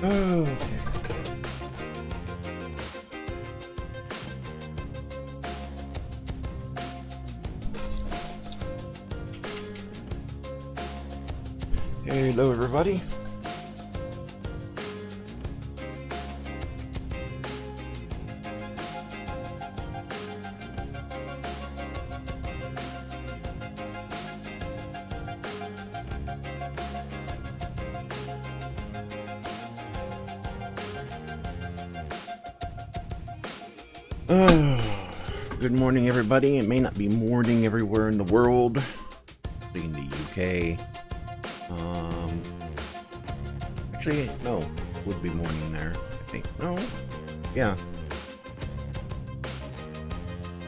Okay. Hello, everybody. Good morning, everybody. It may not be morning everywhere in the world, in the UK. Actually, no, it would be morning there, I think. No, yeah.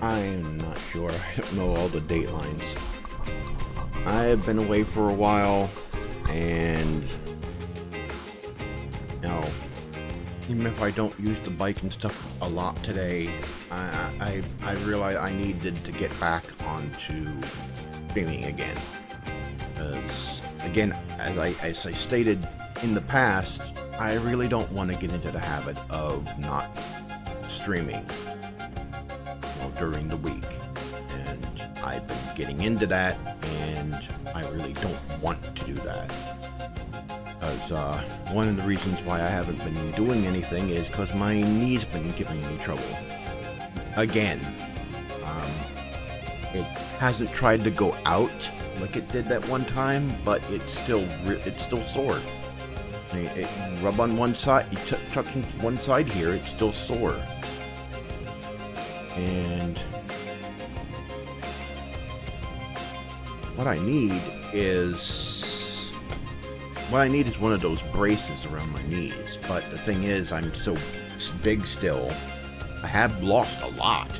I'm not sure. I don't know all the date lines. I've been away for a while, and you know, even if I don't use the bike and stuff a lot today, I realized I needed to get back onto streaming again. Because, again, as I stated in the past, I really don't want to get into the habit of not streaming, you know, during the week. And I've been getting into that, and I really don't want to do that. Because one of the reasons why I haven't been doing anything is because my knee's been giving me trouble. Again, it hasn't tried to go out like it did that one time, but it's still sore. I mean, it rub on one side, you touch one side here, it's still sore. And what I need is one of those braces around my knees. But the thing is, I'm so big still. I have lost a lot,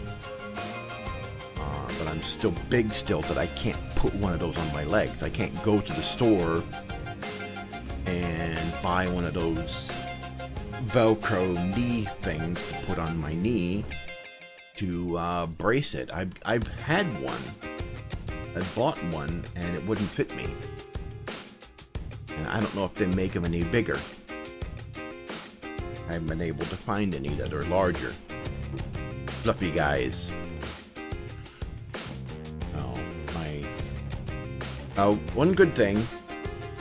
but I'm still big still that I can't put one of those on my legs. I can't go to the store and buy one of those Velcro knee things to put on my knee to brace it. I've had one. I bought one and it wouldn't fit me. And I don't know if they make them any bigger. I haven't been able to find any that are larger. Fluffy guys. One good thing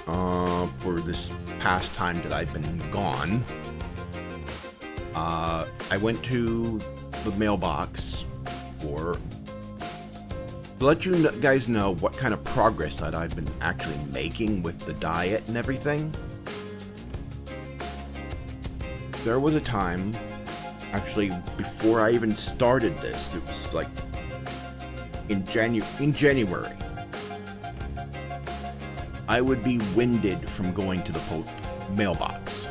for this past time that I've been gone, I went to the mailbox to let you guys know what kind of progress that I've been actually making with the diet and everything. There was a time, actually before I even started this, it was like in January, I would be winded from going to the mailbox.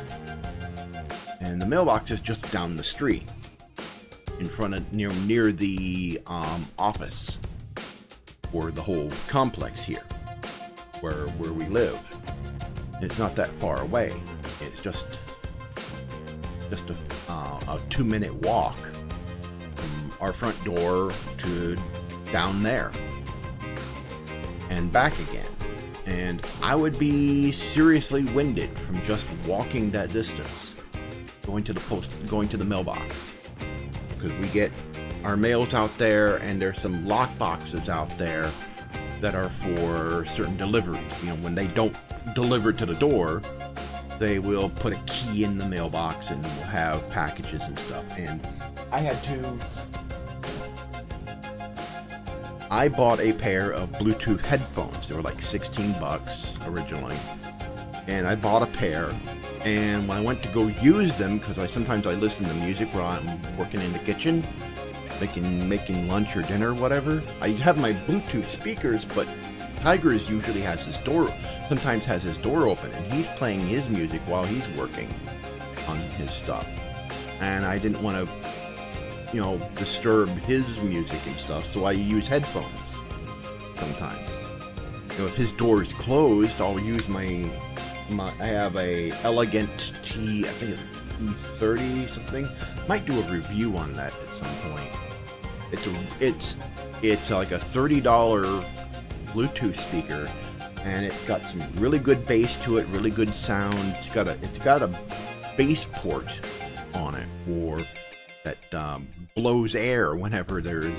And the mailbox is just down the street, in front of near the office, or the whole complex here, where we live. It's not that far away. It's just a 2-minute walk from our front door to down there and back again. And I would be seriously winded from just walking that distance, going to the mailbox, because we get our mails out there, and there's some lock boxes out there that are for certain deliveries. You know, when they don't deliver to the door, they will put a key in the mailbox and we'll have packages and stuff. And I bought a pair of Bluetooth headphones. They were like 16 bucks originally. And I bought a pair, and when I went to go use them, because sometimes I listen to music while I'm working in the kitchen, making lunch or dinner or whatever. I have my Bluetooth speakers, but Tygra usually sometimes has his door open, and he's playing his music while he's working on his stuff. And I didn't want to, disturb his music and stuff, so I use headphones. sometimes. You know, if his door is closed, I'll use my I have a Elegant T, I think it's E30 something. Might do a review on that at some point. It's like a $30 Bluetooth speaker, and it's got some really good bass to it, really good sound. It's got a bass port on it, or that blows air whenever there's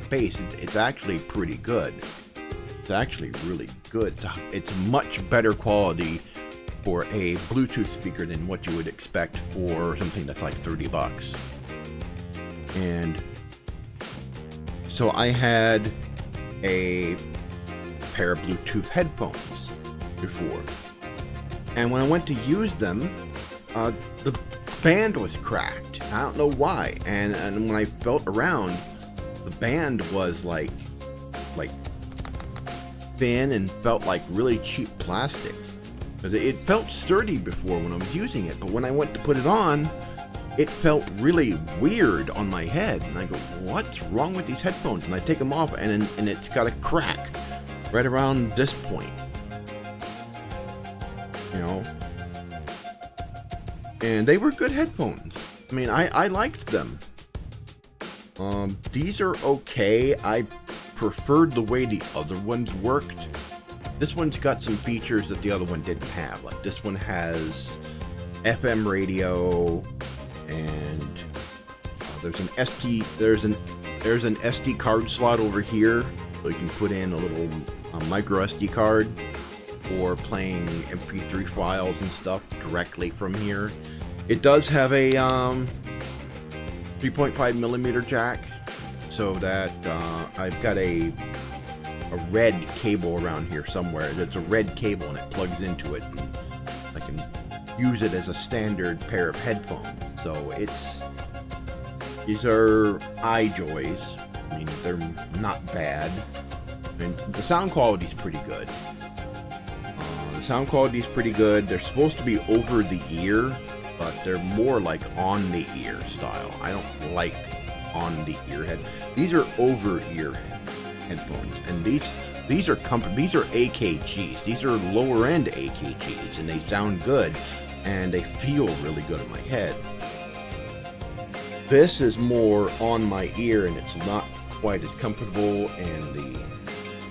bass. It's actually pretty good. It's actually really good. It's much better quality for a Bluetooth speaker than what you would expect for something that's like $30. And so I had a pair of Bluetooth headphones before, and when I went to use them, the band was cracked. I don't know why. And when I felt around, the band was like thin and felt like really cheap plastic. It felt sturdy before when I was using it, but when I went to put it on, it felt really weird on my head. And I go, what's wrong with these headphones? And I take them off, and it's got a crack right around this point. You know? And they were good headphones. I mean, I liked them. These are okay. I preferred the way the other ones worked. This one's got some features that the other one didn't have. Like this one has FM radio, and there's an SD card slot over here, so you can put in a little micro SD card for playing MP3 files and stuff directly from here. It does have a 3.5mm jack, so that I've got a red cable around here somewhere. It's a red cable and it plugs into it, and I can use it as a standard pair of headphones. So these are iJoys. I mean, they're not bad. I mean, the sound quality is pretty good. They're supposed to be over the ear, but they're more like on the ear style. I don't like on the ear head. These are over ear headphones, and these are AKGs. These are lower end AKGs, and they sound good, and they feel really good in my head. This is more on my ear, and it's not quite as comfortable, and the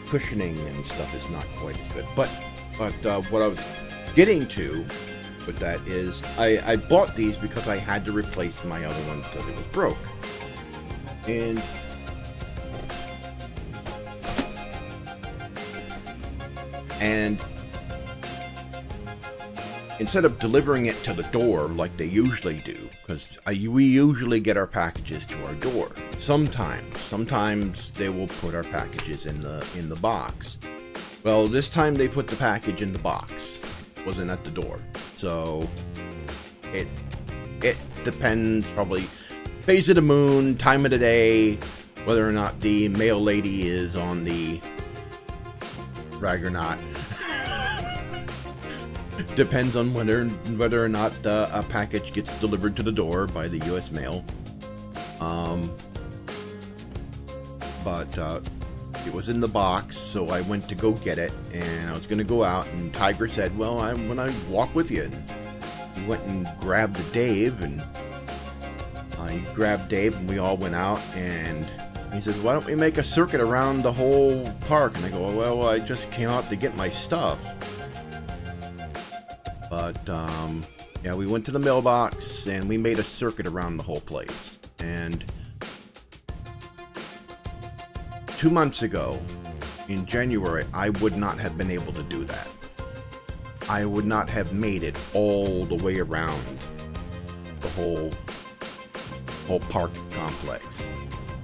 cushioning and stuff is not quite as good. But what I was getting to with that is I bought these because I had to replace my other one because it was broke. And instead of delivering it to the door like they usually do, because we usually get our packages to our door. Sometimes they will put our packages in the box. Well, this time they put the package in the box. It wasn't at the door. So it depends, probably phase of the moon, time of the day, whether or not the mail lady is on the rag or not. Depends on whether or not a package gets delivered to the door by the U.S. mail. But it was in the box, so I went to go get it, and I was going to go out, and Tygra said, well, I'm going to walk with you. And he went and grabbed Dave, and he grabbed Dave, and we all went out, and he said, why don't we make a circuit around the whole park? And I go, well, I just came out to get my stuff. But, yeah, we went to the mailbox, and we made a circuit around the whole place. And 2 months ago, in January, I would not have been able to do that. I would not have made it all the way around the whole park complex.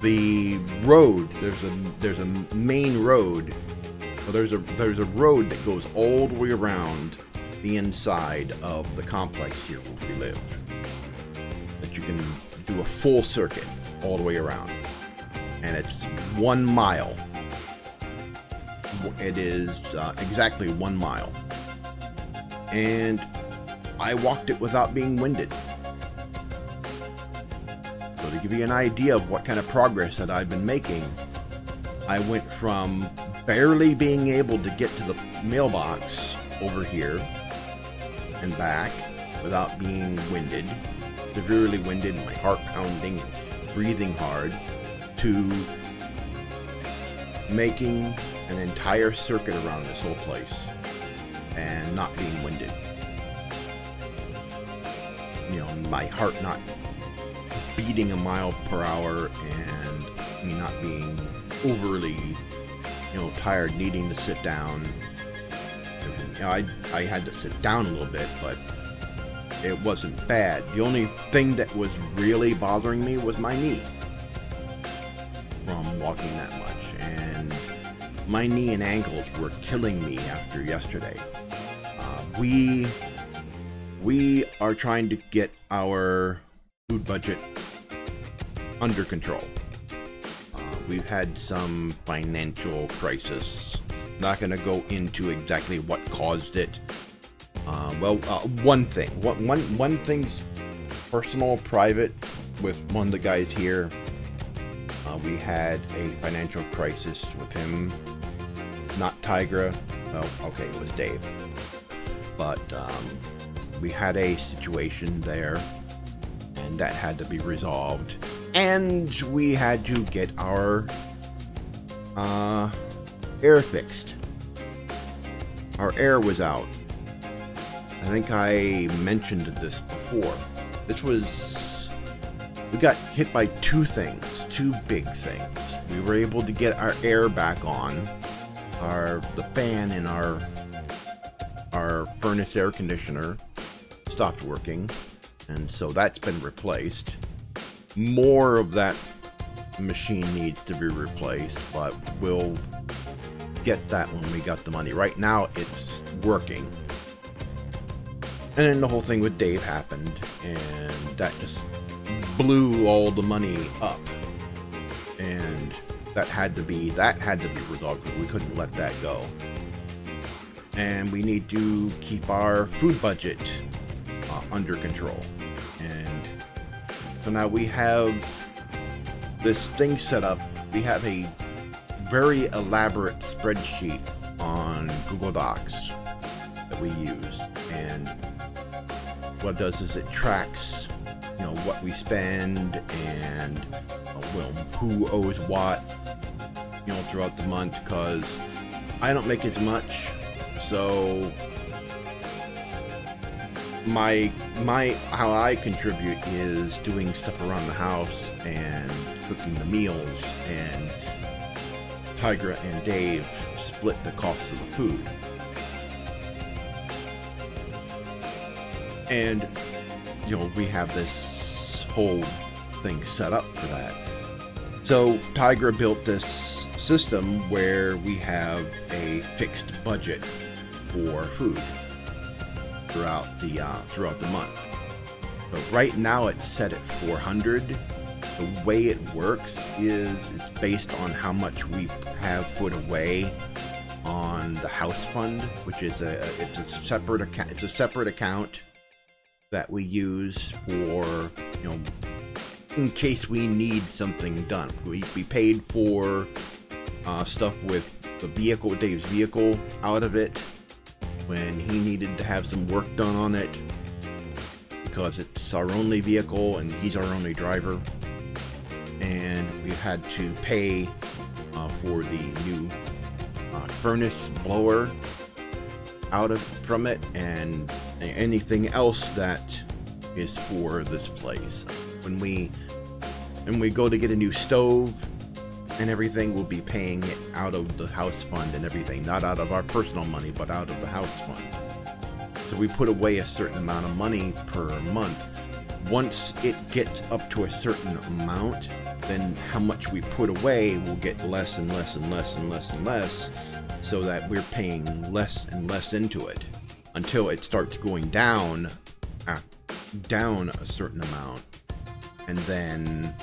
The road, there's a main road. Well, there's a road that goes all the way around the inside of the complex here where we live. That you can do a full circuit all the way around. And it's 1 mile. It is exactly 1 mile. And I walked it without being winded. So to give you an idea of what kind of progress that I've been making, I went from barely being able to get to the mailbox over here and back without being winded, severely winded, and my heart pounding, breathing hard, to making an entire circuit around this whole place and not being winded. You know, my heart not beating a mile per hour and me not being overly, you know, tired, needing to sit down. You know, I had to sit down a little bit, but it wasn't bad. The only thing that was really bothering me was my knee from walking that much, and my knee and ankles were killing me after yesterday. We are trying to get our food budget under control. We've had some financial crisis. Not going to go into exactly what caused it. One thing's personal, private, with one of the guys here. We had a financial crisis with him. Not Tygra. Well, okay, it was Dave. But we had a situation there, and that had to be resolved. And we had to get our air fixed. Our air was out. I think I mentioned this before. We got hit by two big things. We were able to get our air back on. The fan in our furnace air conditioner stopped working, and so that's been replaced. More of that machine needs to be replaced, but we'll get that when we got the money. Right now it's working. And then the whole thing with Dave happened, and that just blew all the money up, and that had to be resolved, because we couldn't let that go. And we need to keep our food budget under control. And so now we have this thing set up. We have a very elaborate spreadsheet on Google Docs that we use, and what it does is it tracks, you know, what we spend and well, who owes what, you know, throughout the month, because I don't make as much. So how I contribute is doing stuff around the house and cooking the meals, and Tygra and Dave split the cost of the food. And you know, we have this whole thing set up for that. So Tygra built this system where we have a fixed budget for food throughout the month. But right now it's set at 400. The way it works is it's based on how much we have put away on the house fund, which is a separate account. It's a separate account that we use for, you know, in case we need something done. We paid for stuff with the vehicle, Dave's vehicle, out of it when he needed to have some work done on it, because it's our only vehicle and he's our only driver. And we had to pay for the new furnace blower from it, and anything else that is for this place. When we go to get a new stove and everything, we'll be paying it out of the house fund and everything, not out of our personal money, but out of the house fund. So we put away a certain amount of money per month. Once it gets up to a certain amount, then how much we put away will get less and less and less and less and less, so that we're paying less and less into it until it starts going down a certain amount, and then,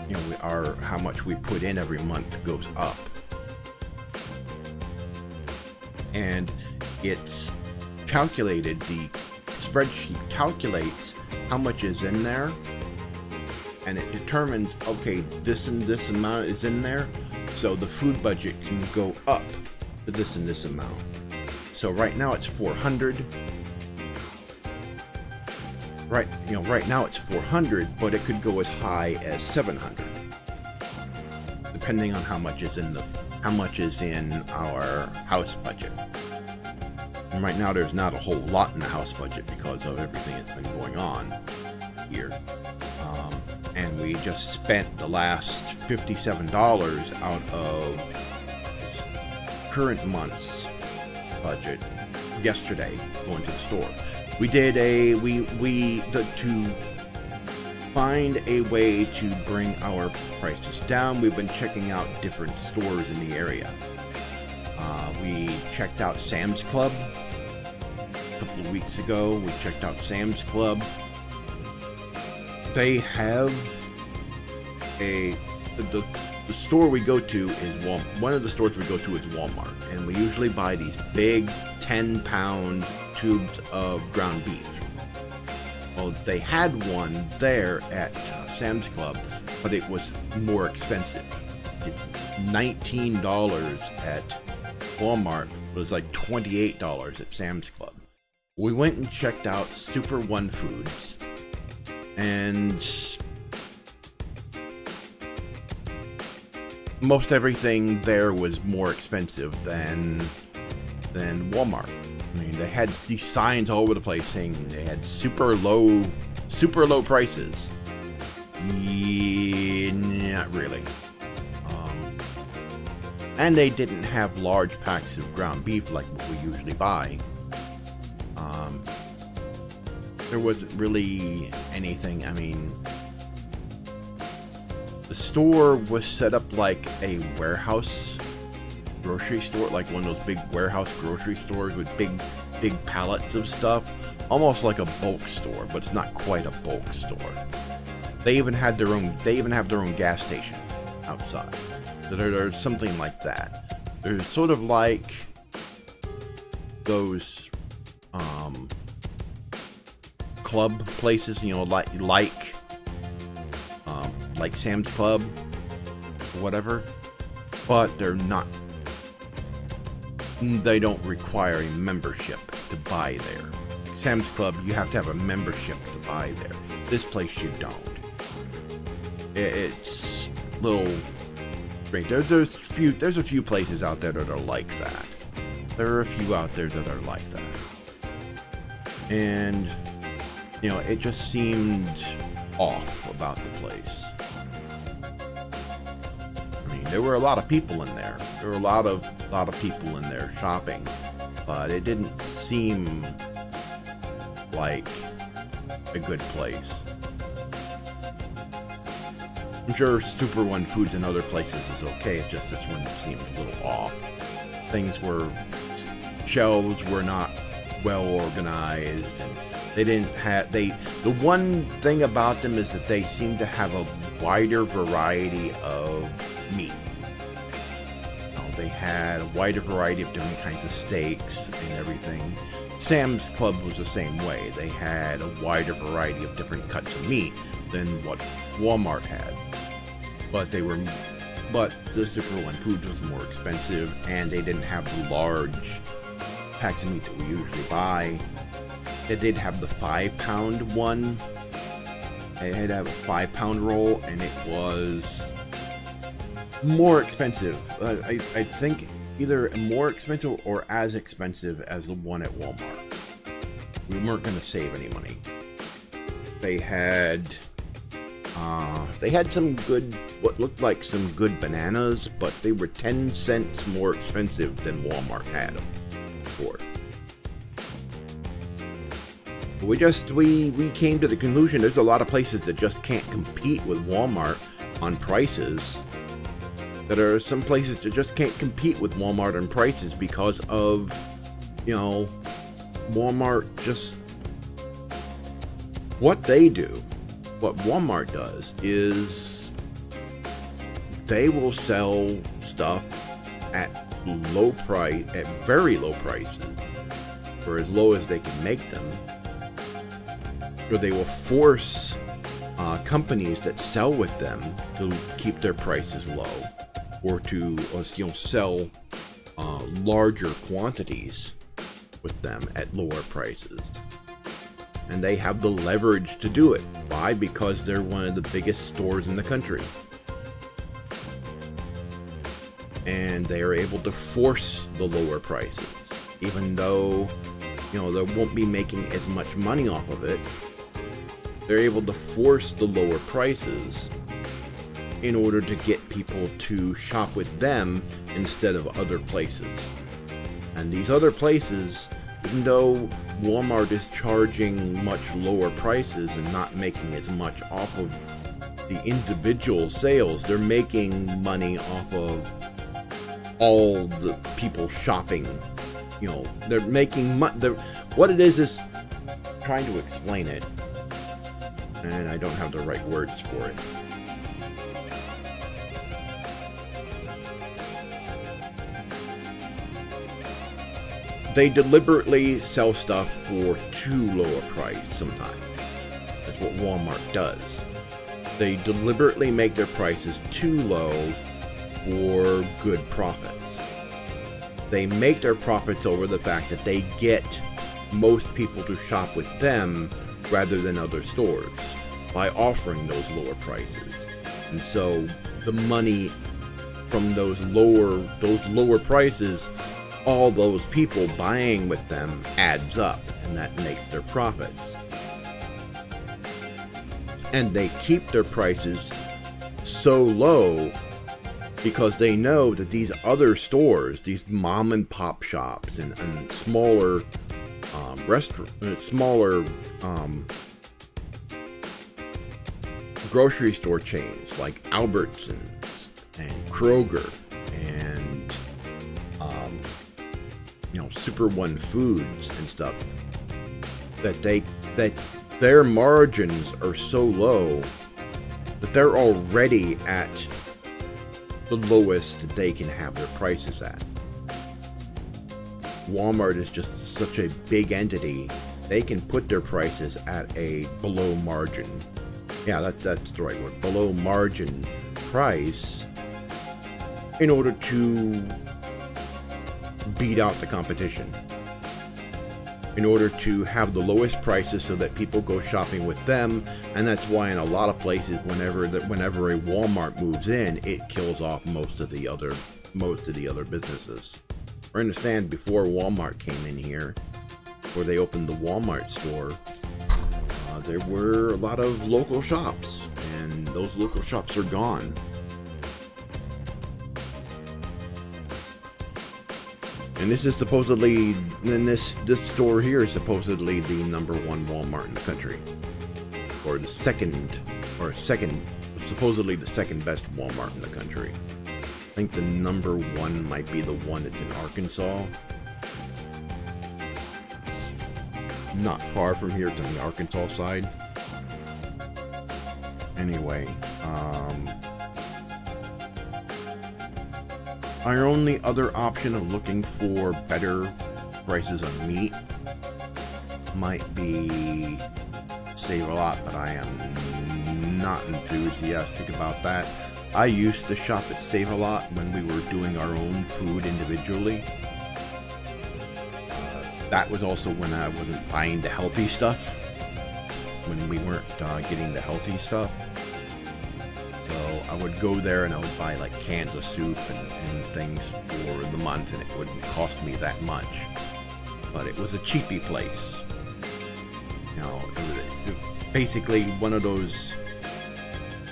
you know, how much we put in every month goes up. And it's calculated, the spreadsheet calculates how much is in there and it determines, okay, this and this amount is in there, so the food budget can go up to this and this amount. So right now it's 400. Right now it's 400, but it could go as high as 700, depending on how much is in our house budget. And right now there's not a whole lot in the house budget because of everything that's been going on here. And we just spent the last $57 out of current month's budget yesterday going to the store. We did to find a way to bring our prices down. We've been checking out different stores in the area. We checked out Sam's Club a couple of weeks ago. We checked out Sam's Club. They have the store we go to is Walmart. One of the stores we go to is Walmart, and we usually buy these big 10-pound tubes of ground beef. Well, they had one there at Sam's Club, but it was more expensive. It's $19 at Walmart, but it's like $28 at Sam's Club. We went and checked out Super One Foods, and most everything there was more expensive than Walmart. I mean, they had these signs all over the place saying they had super low prices. Yeah, not really. And they didn't have large packs of ground beef like what we usually buy. There wasn't really anything. I mean, the store was set up like a warehouse grocery store, like one of those big warehouse grocery stores with big pallets of stuff, almost like a bulk store, but it's not quite a bulk store. They even have their own gas station outside. So there's something like that. There's sort of like those club places, you know, like Sam's Club or whatever, but they're not. They don't require a membership to buy there. Sam's Club, you have to have a membership to buy there. This place you don't. It's a little strange. There's a few places out there that are like that. There are a few out there that are like that. And you know, it just seemed off about the place. I mean, there were a lot of people in there. There were a lot of people in there shopping, but it didn't seem like a good place. I'm sure Super One Foods and other places is okay. It's just this one seemed a little off. Shelves were not well organized, and they didn't have, the one thing about them is that they seem to have a wider variety of meat. They had a wider variety of different kinds of steaks and everything. Sam's Club was the same way. They had a wider variety of different cuts of meat than what Walmart had. But the Super One Foods was more expensive, and they didn't have the large packs of meat that we usually buy. They did have the 5-pound one. They had to have a 5-pound roll, and it was more expensive. I think either more expensive or as expensive as the one at Walmart. We weren't going to save any money. They had some good, what looked like some good bananas, but they were 10 cents more expensive than Walmart had them for. We came to the conclusion there's a lot of places that just can't compete with Walmart on prices. There are some places that just can't compete with Walmart on prices because of, you know, Walmart just, what they do, what Walmart does is they will sell stuff at low price, at very low prices, for as low as they can make them. Or they will force companies that sell with them to keep their prices low, or to sell larger quantities with them at lower prices. And they have the leverage to do it. Why? Because they're one of the biggest stores in the country. And they are able to force the lower prices, even though they won't be making as much money off of it. They're able to force the lower prices in order to get people to shop with them instead of other places. And these other places, even though Walmart is charging much lower prices and not making as much off of the individual sales, they're making money off of all the people shopping. They're making what it is trying to explain it, and I don't have the right words for it. They deliberately sell stuff for too low a price sometimes. That's what Walmart does. They deliberately make their prices too low for good profits. They make their profits over the fact that they get most people to shop with them rather than other stores by offering those lower prices. And so the money from those lower prices, all those people buying with them, adds up, and that makes their profits. And they keep their prices so low because they know that these other stores, these mom and pop shops and smaller grocery store chains like Albertsons and Kroger and Super One Foods and stuff, that their margins are so low that they're already at the lowest they can have their prices at. Walmart is just such a big entity, they can put their prices at a below margin. Yeah, that's the right word. Below margin price in order to beat out the competition. In order to have the lowest prices so that people go shopping with them. And that's why in a lot of places, whenever a Walmart moves in, it kills off most of the other businesses. I understand before Walmart came in here, before they opened the Walmart store, there were a lot of local shops, and those local shops are gone. And this is supposedly, this store here is supposedly the #1 Walmart in the country, or supposedly the second best Walmart in the country. I think the #1 might be the one that's in Arkansas. It's not far from here to the Arkansas side. Anyway, our only other option of looking for better prices on meat might be Save-A-Lot, but I am not enthusiastic about that. I used to shop at Save-A-Lot when we were doing our own food individually. That was also when I wasn't buying the healthy stuff, when we weren't getting the healthy stuff. So I would go there and I would buy like cans of soup and things for the month, and it wouldn't cost me that much. But it was a cheapy place. It was basically one of those.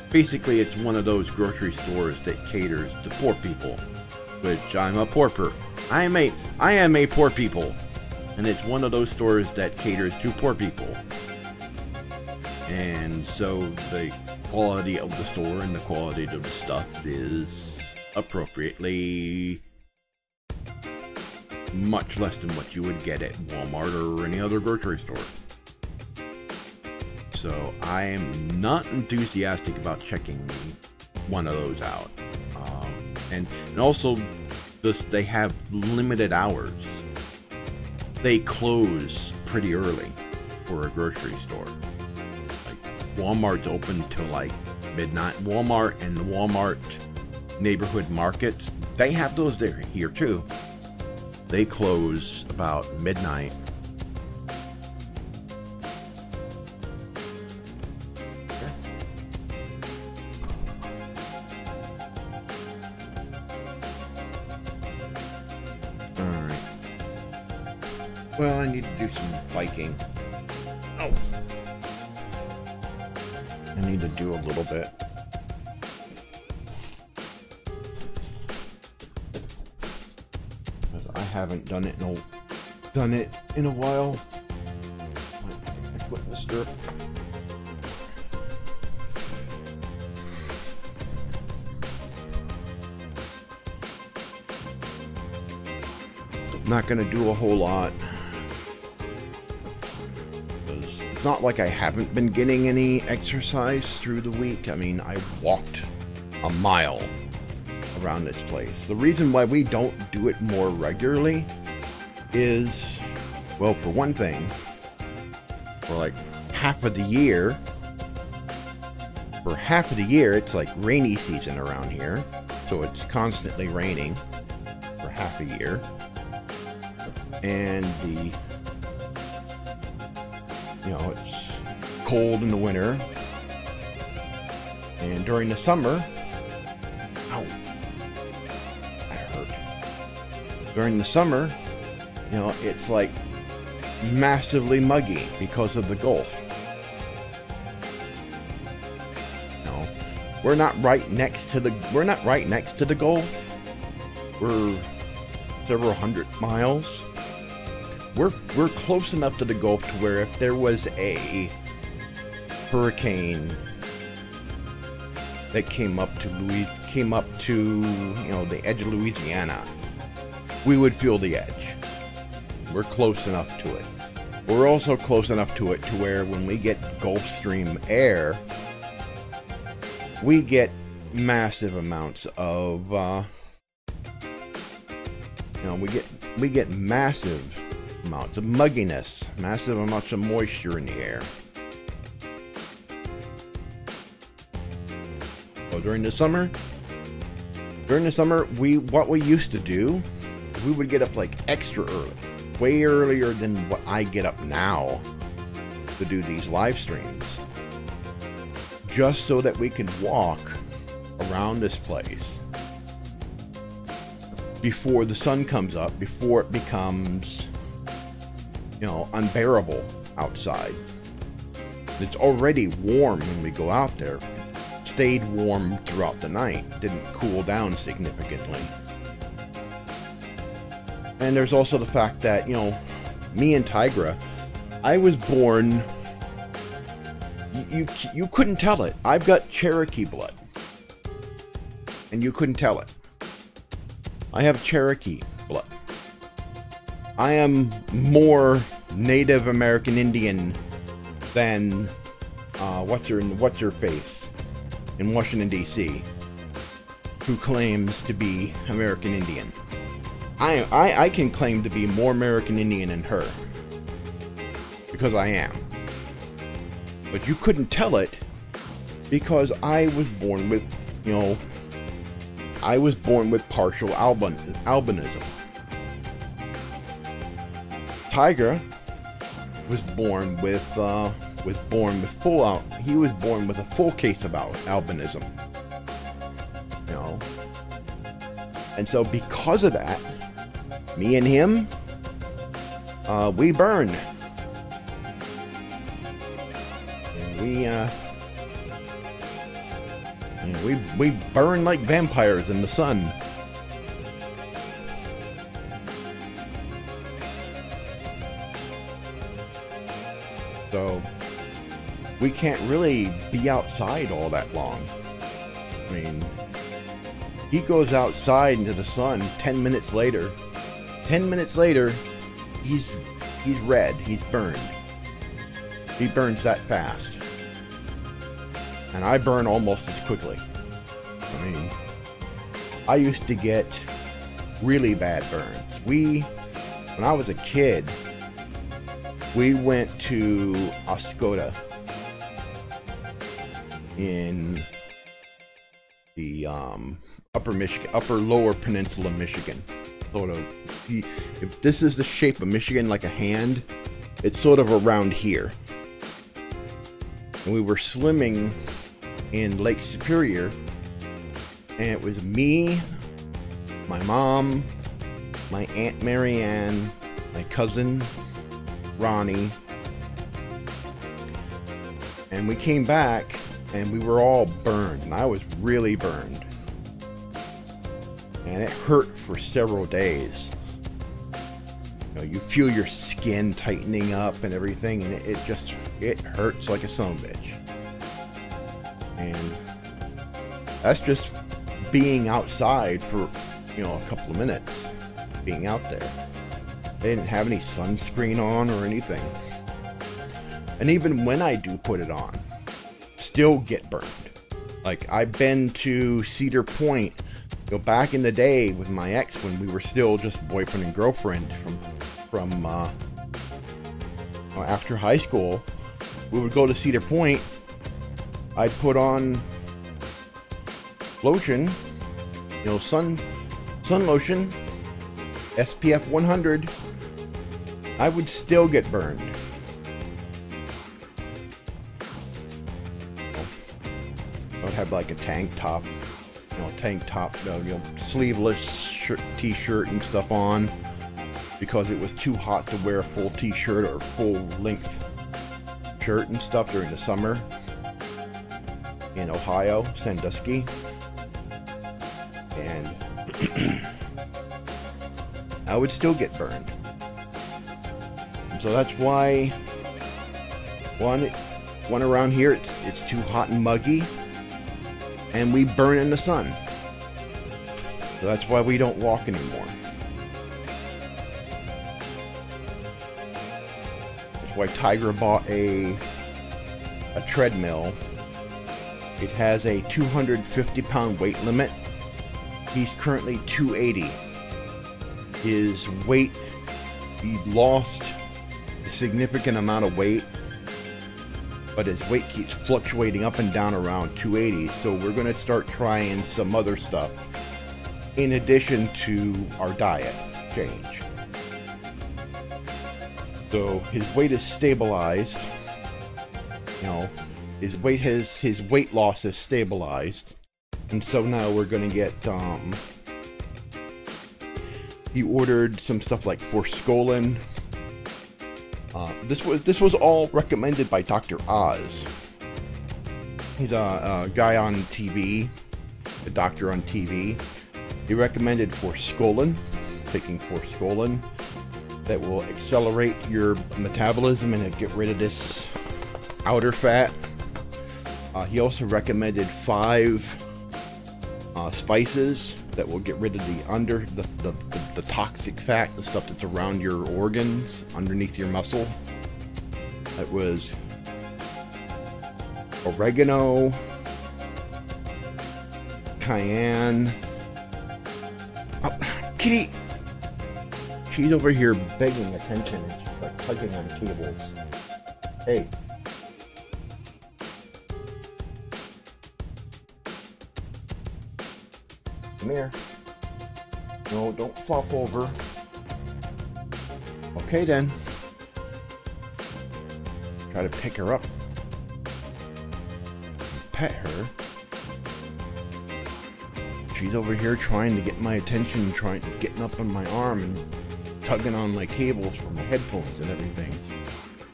Basically, it's one of those grocery stores that caters to poor people, which I'm a pauper. I am a poor people, and it's one of those stores that caters to poor people. And so the quality of the store and the quality of the stuff is appropriately much less than what you would get at Walmart or any other grocery store. So I am not enthusiastic about checking one of those out. And also, they have limited hours. They close pretty early for a grocery store. Like Walmart's open till like midnight. Walmart and the Walmart neighborhood markets, they have those there here too. They close about midnight. Alright. Well, I need to do some biking. Oh. I need to do a little bit. I haven't done it in a while. I put in the stirrup. Not gonna do a whole lot. It's not like I haven't been getting any exercise through the week. I mean, I walked a mile around this place. The reason why we don't do it more regularly is, well, for one thing, for like half of the year, it's like rainy season around here, so it's constantly raining for half a year, and it's cold in the winter, and during the summer, during the summer, it's like massively muggy because of the Gulf. We're not right next to the Gulf. We're several hundred miles. We're close enough to the Gulf to where if there was a hurricane that came up to the edge of Louisiana, we would feel the edge. We're close enough to it. We're also close enough to it to where when we get Gulf Stream air, we get massive amounts of we get massive amounts of mugginess, massive amounts of moisture in the air. So during the summer, what we used to do, we would get up like extra early, way earlier than what I get up now to do these live streams, just so that we could walk around this place before the sun comes up, before it becomes, unbearable outside. It's already warm when we go out there. It stayed warm throughout the night, didn't cool down significantly. And there's also the fact that, me and Tygra, I was born, you couldn't tell it. I've got Cherokee blood. And you couldn't tell it. I have Cherokee blood. I am more Native American Indian than, what's her face in Washington, D.C., who claims to be American Indian. I can claim to be more American Indian than her, because I am. But you couldn't tell it because I was born with, partial albinism. Tygra was born with he was born with a full case of albinism. And so because of that, me and him, we burn. And we burn like vampires in the sun. So we can't really be outside all that long. I mean, he goes outside into the sun 10 minutes later. 10 minutes later, he's red. He's burned. He burns that fast. And I burn almost as quickly. I mean, I used to get really bad burns. When I was a kid, we went to Oscoda in the upper lower peninsula Michigan. Sort of, if this is the shape of Michigan, like a hand, it's sort of around here. And we were swimming in Lake Superior, and it was me, my mom, my Aunt Marianne, my cousin Ronnie, and we came back and we were all burned, and I was really burned, and it hurt for several days. You know, you feel your skin tightening up and everything, and it hurts like a son of a bitch. And that's just being outside for, you know, a couple of minutes, being out there. They didn't have any sunscreen on or anything. And even when I do put it on, still get burned. Like, I've been to Cedar Point, you know, back in the day with my ex, when we were still just boyfriend and girlfriend from after high school. We would go to Cedar Point. I'd put on lotion, you know, sun lotion, SPF 100. I would still get burned. I'd have like a tank top, sleeveless t-shirt and stuff on, because it was too hot to wear a full t-shirt or full length shirt and stuff during the summer in Ohio, Sandusky. And I would still get burned. And so that's why one around here, it's too hot and muggy, and we burn in the sun. So that's why we don't walk anymore. That's why Tygra bought a treadmill. It has a 250-pound weight limit. He's currently 280. His weight, he lost a significant amount of weight, but his weight keeps fluctuating up and down around 280. So we're going to start trying some other stuff in addition to our diet change. So his weight is stabilized. You know, his weight loss is stabilized. And so now we're going to get, he ordered some stuff like forskolin. This was all recommended by Dr. Oz. He's a guy on TV, a doctor on TV. He recommended forskolin, taking forskolin. That will accelerate your metabolism and get rid of this outer fat. He also recommended 5 spices that will get rid of the toxic fat, the stuff that's around your organs, underneath your muscle. That was oregano, cayenne. Oh, kitty! She's over here begging attention, and she's like tugging on cables. Hey. Come here. No, don't flop over. Okay then. Try to pick her up. Pet her. She's over here trying to get my attention, getting up on my arm and tugging on my cables for my headphones and everything.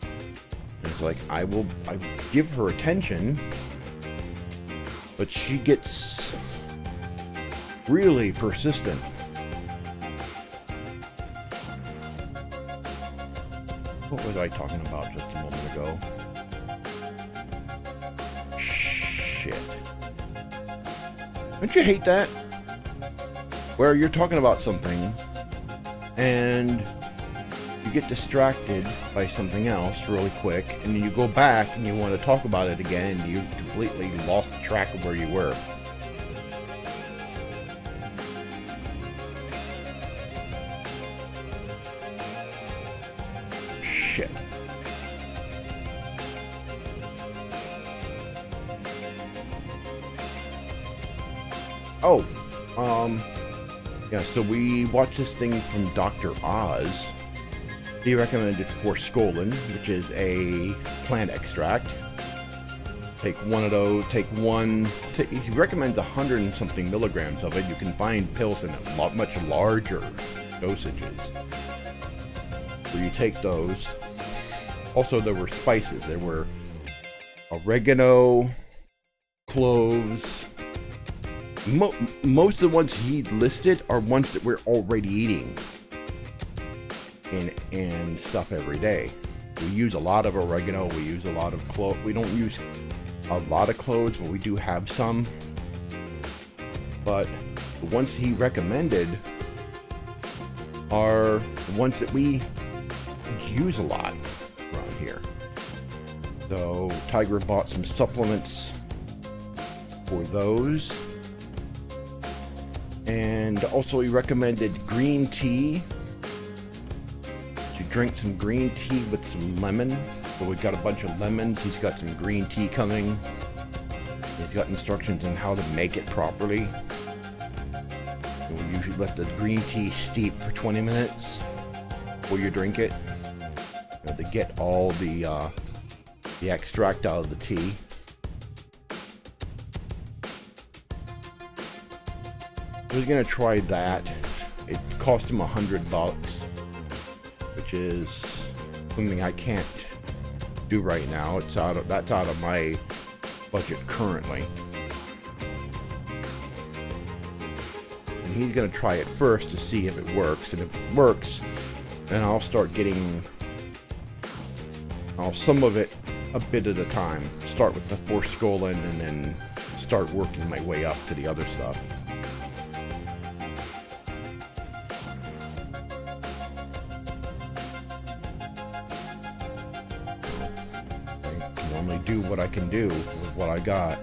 And it's like, I give her attention, but she gets really persistent. What was I talking about just a moment ago? Shit. Don't you hate that? Where you're talking about something and you get distracted by something else really quick, and then you go back and you want to talk about it again, and you completely lost track of where you were. Shit. Oh, yeah, so we watched this thing from Dr. Oz. He recommended forskolin, which is a plant extract. Take one of those, he recommends 100 and something milligrams of it. You can find pills in much larger dosages. So you take those. Also, there were spices. There were oregano, cloves. Most of the ones he listed are ones that we're already eating and stuff every day. We use a lot of oregano. We use a lot of cloves. We don't use a lot of cloves, but we do have some. But the ones he recommended are the ones that we use a lot around here. So Tygra bought some supplements for those. And also he recommended green tea. To drink some green tea with some lemon. So we've got a bunch of lemons. He's got some green tea coming. He's got instructions on how to make it properly. And we usually let the green tea steep for 20 minutes before you drink it. To get all the extract out of the tea. I was gonna try that. It cost him $100, which is something I can't do right now. That's out of my budget currently. And he's gonna try it first to see if it works, and if it works, then I'll start getting some of it a bit at a time. Start with the forskolin and then start working my way up to the other stuff. I can only do what I can do with what I got.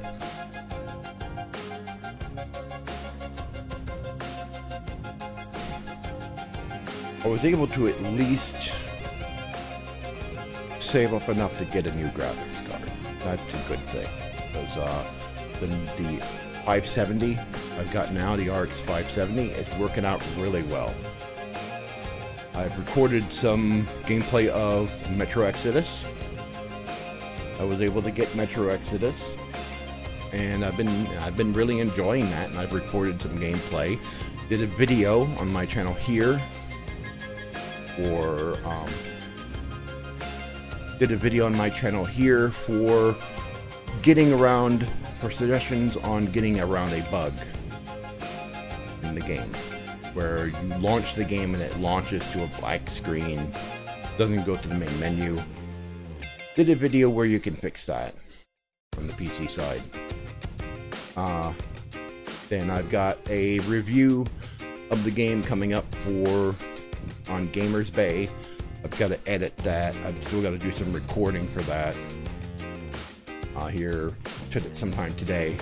I was able to at least save up enough to get a new graphics card. That's a good thing, because the 570 I've got now, the RX 570, it's working out really well. I've recorded some gameplay of Metro Exodus. I was able to get Metro Exodus, and I've been really enjoying that, and I've recorded some gameplay. Did a video on my channel here for getting around, for suggestions on getting around a bug in the game, where you launch the game and it launches to a black screen, doesn't go to the main menu. Did a video where you can fix that on the PC side. Then I've got a review of the game coming up on Gamers Bay. I've got to edit that. I've still got to do some recording for that here sometime today,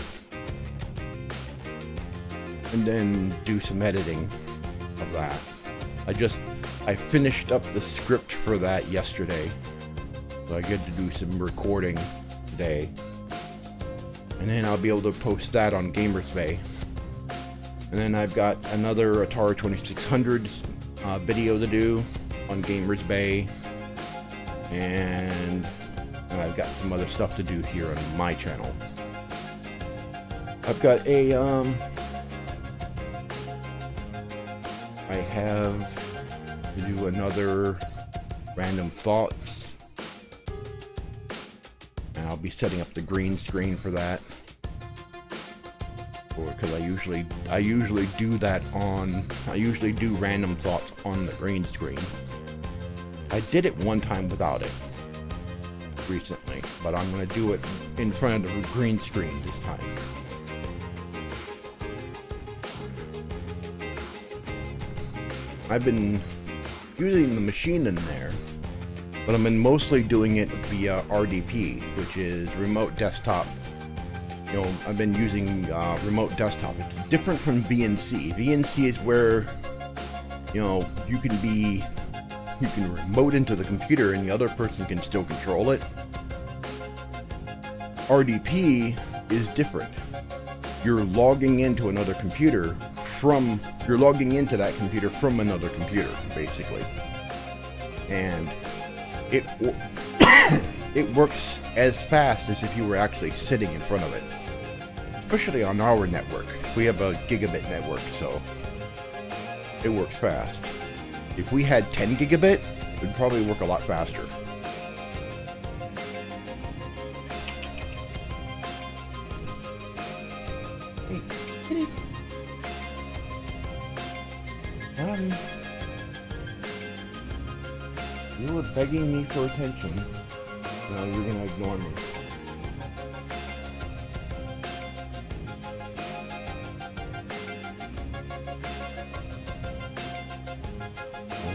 and then do some editing of that. I finished up the script for that yesterday, so I get to do some recording today, and then I'll be able to post that on Gamers Bay. And then I've got another Atari 2600 video to do on Gamers Bay, and I've got some other stuff to do here on my channel. I've got a I have to do another random thoughts, and I'll be setting up the green screen for that, because I usually do that on, I usually do random thoughts on the green screen. I did it one time without it recently, but I'm going to do it in front of a green screen this time. I've been using the machine in there, but I've been mostly doing it via RDP, which is remote desktop. You know, I've been using remote desktop. It's different from VNC. VNC is where, you know, you can remote into the computer and the other person can still control it. RDP is different. you're logging into another computer you're logging into that computer from another computer, basically. And it it works as fast as if you were actually sitting in front of it. Especially on our network. We have a gigabit network, so it works fast. If we had 10 gigabit, it would probably work a lot faster. Hey, kitty. Mommy. You were begging me for attention. Now you're gonna ignore me.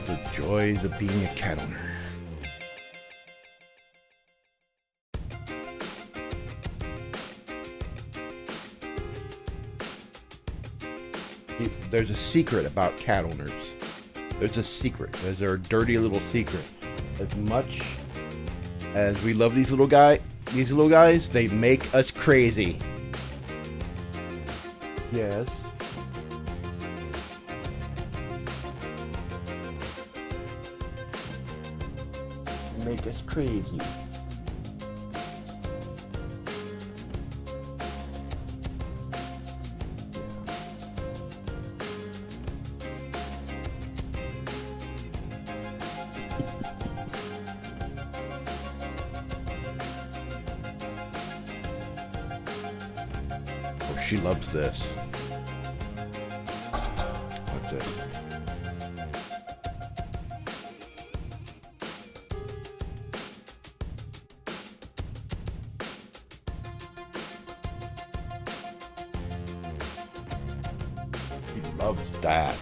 The joys of being a cat owner. There's a secret about cat owners. There's a secret. There's our dirty little secret. As much as we love these little guys, they make us crazy. Yes. Make us crazy. Oh, she loves this. What's this? Loves that.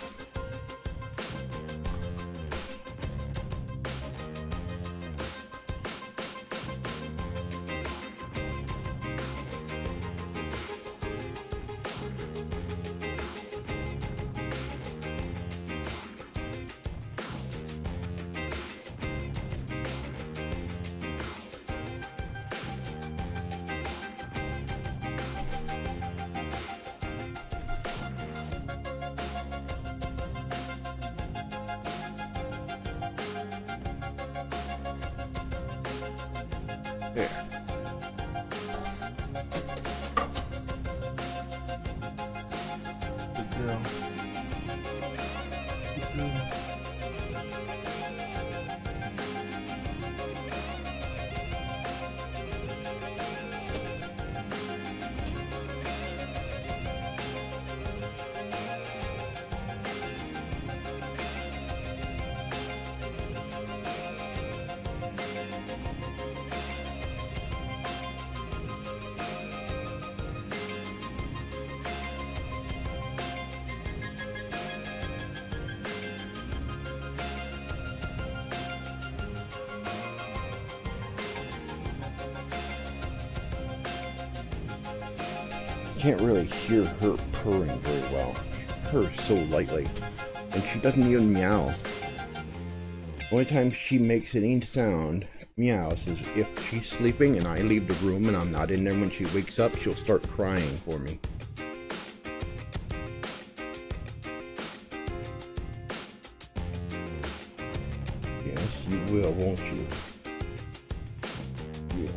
There. Good girl. Good girl. Can't really hear her purring very well. She purrs so lightly, and she doesn't even meow. Only time she makes any sound, meows, is if she's sleeping and I leave the room and I'm not in there when she wakes up, she'll start crying for me. Yes, you will, won't you? Yeah.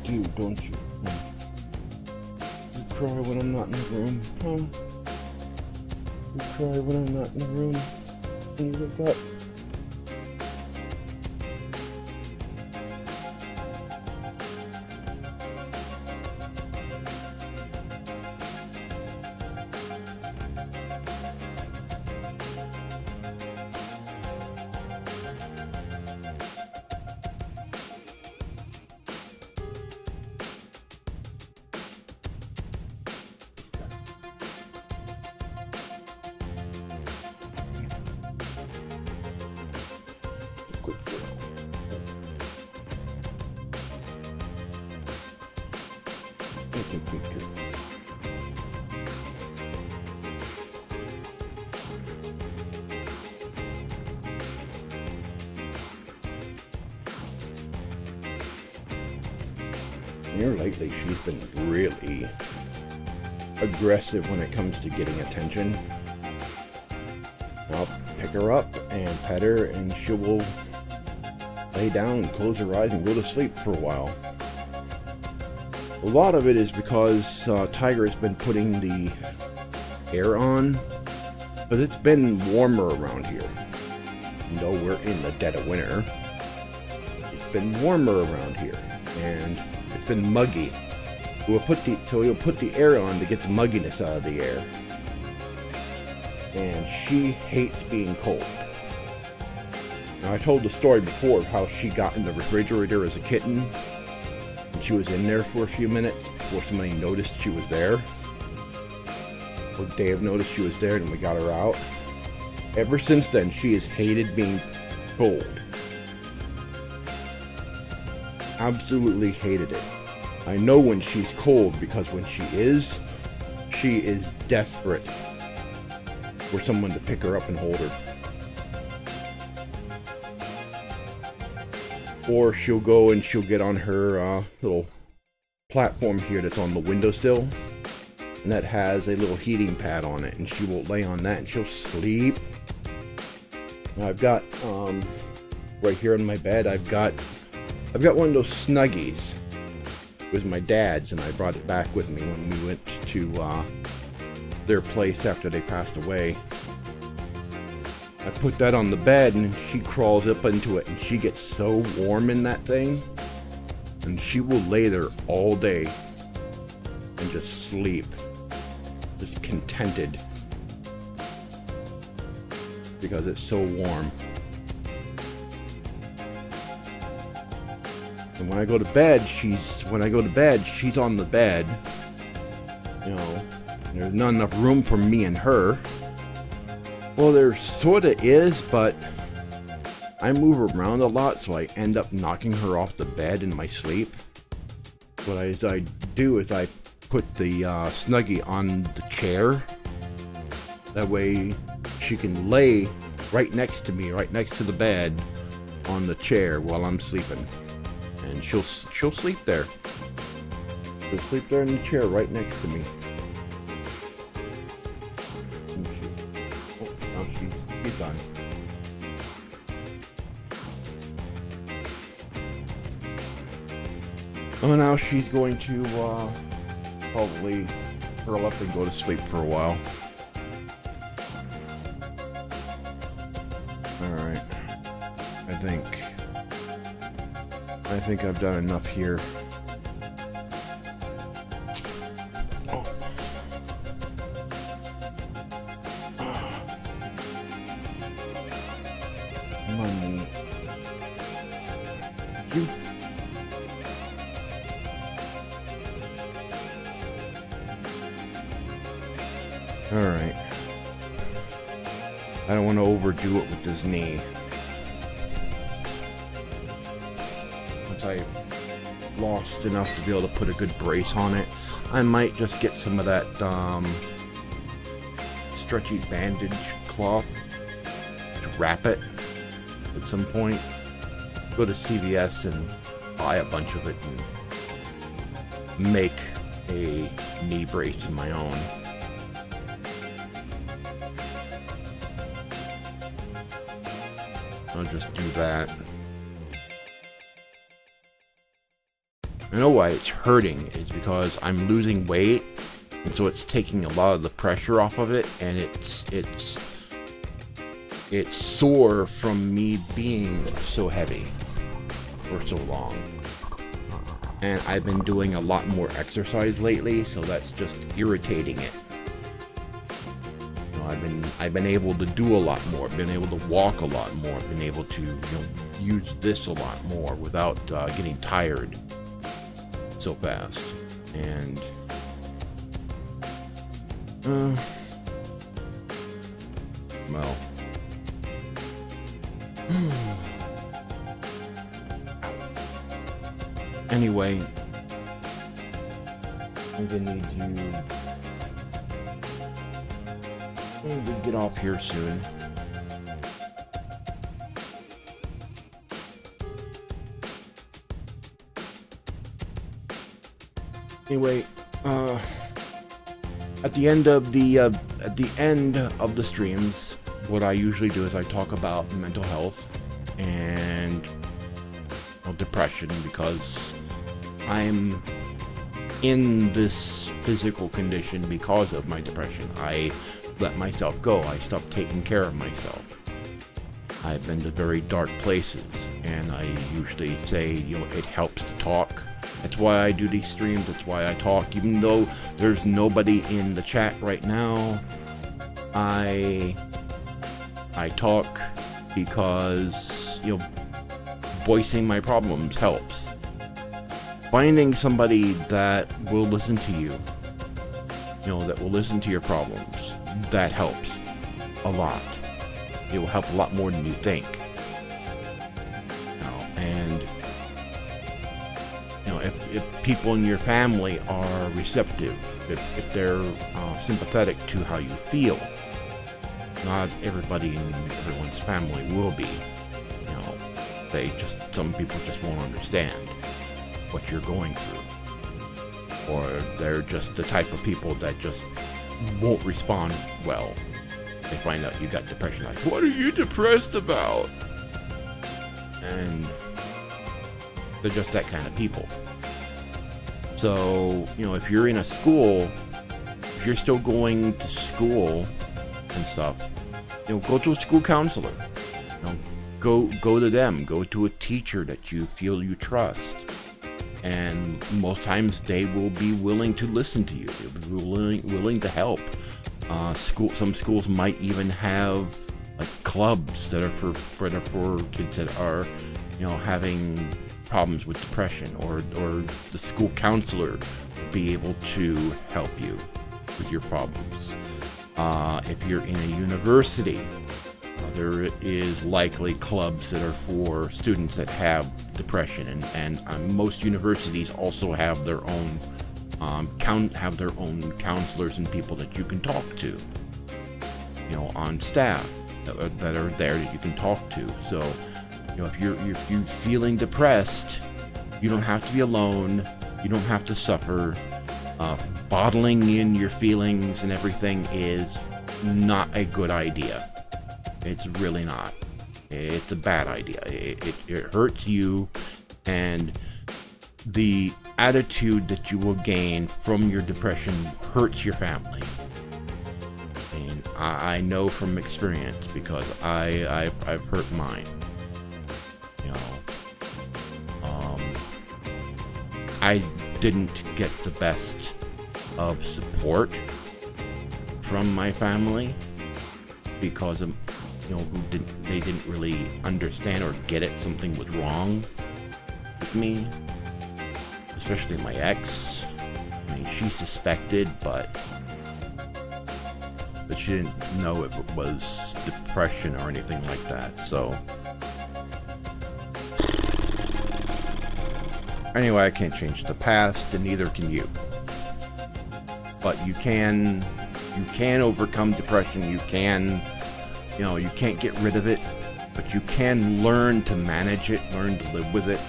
You do, don't you? You cry when I'm not in the room, huh? You cry when I'm not in the room, and you wake up. Good girl. That's a good girl. Here lately, she's been really aggressive when it comes to getting attention. I'll pick her up and pet her, and she will lay down, close her eyes, and go to sleep for a while. A lot of it is because Tygra's been putting the air on, but it's been warmer around here. You know, we're in the dead of winter. It's been warmer around here, and it's been muggy. We'll put the air on to get the mugginess out of the air. And she hates being cold. Now, I told the story before of how she got in the refrigerator as a kitten. And she was in there for a few minutes before somebody noticed she was there. Or Dave noticed she was there, and we got her out. Ever since then, she has hated being cold. Absolutely hated it. I know when she's cold, because when she is desperate for someone to pick her up and hold her. Or she'll go and she'll get on her little platform here that's on the windowsill, and that has a little heating pad on it, and she will lay on that and she'll sleep. Now I've got right here on my bed, I've got one of those Snuggies. It was my dad's, and I brought it back with me when we went to their place after they passed away. I put that on the bed, and she crawls up into it, and she gets so warm in that thing, and she will lay there all day and just sleep, just contented, because it's so warm. And when I go to bed, she's on the bed. You know, there's not enough room for me and her. Well, there sorta is, but I move around a lot, so I end up knocking her off the bed in my sleep. What I do is I put the Snuggie on the chair. That way she can lay right next to me, right next to the bed, on the chair while I'm sleeping. And she'll sleep there. She'll sleep there in the chair right next to me. Now she's done. Oh, now she's going to probably curl up and go to sleep for a while. Alright. I think I've done enough here. Oh. Money. You. Alright. I don't want to overdo it with this knee. I lost enough to be able to put a good brace on it, I might just get some of that stretchy bandage cloth to wrap it at some point. Go to CVS and buy a bunch of it and make a knee brace of my own. I'll just do that. I know why it's hurting is because I'm losing weight, and so it's taking a lot of the pressure off of it, and it's sore from me being so heavy for so long. And I've been doing a lot more exercise lately, so that's just irritating it. You know, I've been able to do a lot more, been able to walk a lot more, been able to use this a lot more without getting tired so fast. And well, anyway, I'm gonna need to get off here soon. Anyway, at the end of the streams, what I usually do is I talk about mental health and depression, because I'm in this physical condition because of my depression. I let myself go. I stopped taking care of myself. I've been to very dark places, and I usually say, it helps to talk. That's why I do these streams. That's why I talk. Even though there's nobody in the chat right now, I talk because, voicing my problems helps. Finding somebody that will listen to you, that will listen to your problems, that helps a lot. It will help a lot more than you think. And if people in your family are receptive, if they're sympathetic to how you feel, not everybody in everyone's family will be. Some people just won't understand what you're going through, or they're just the type of people that just won't respond well. They find out you got depression, like, what are you depressed about? And they're just that kind of people. So, if you're in a school, if you're still going to school and stuff, go to a school counselor. Go to them. Go to a teacher that you feel you trust. And most times they will be willing to listen to you. They'll be willing to help. Some schools might even have like clubs that are for kids that are, having problems with depression, or the school counselor will be able to help you with your problems. If you're in a university, there is likely clubs that are for students that have depression, and most universities also have their own counselors and people that you can talk to, on staff that are there that you can talk to. So, if you're feeling depressed, you don't have to be alone. You don't have to suffer. Bottling in your feelings and everything is not a good idea. It's really not. It's a bad idea. It hurts you, and the attitude that you will gain from your depression hurts your family. And I know from experience, because I've hurt mine. I didn't get the best of support from my family because of, they didn't really understand or get it. Something was wrong with me, especially my ex. I mean, she suspected, but she didn't know if it was depression or anything like that. So anyway, I can't change the past, and neither can you. But you can overcome depression. You can, you can't get rid of it, but you can learn to manage it, learn to live with it,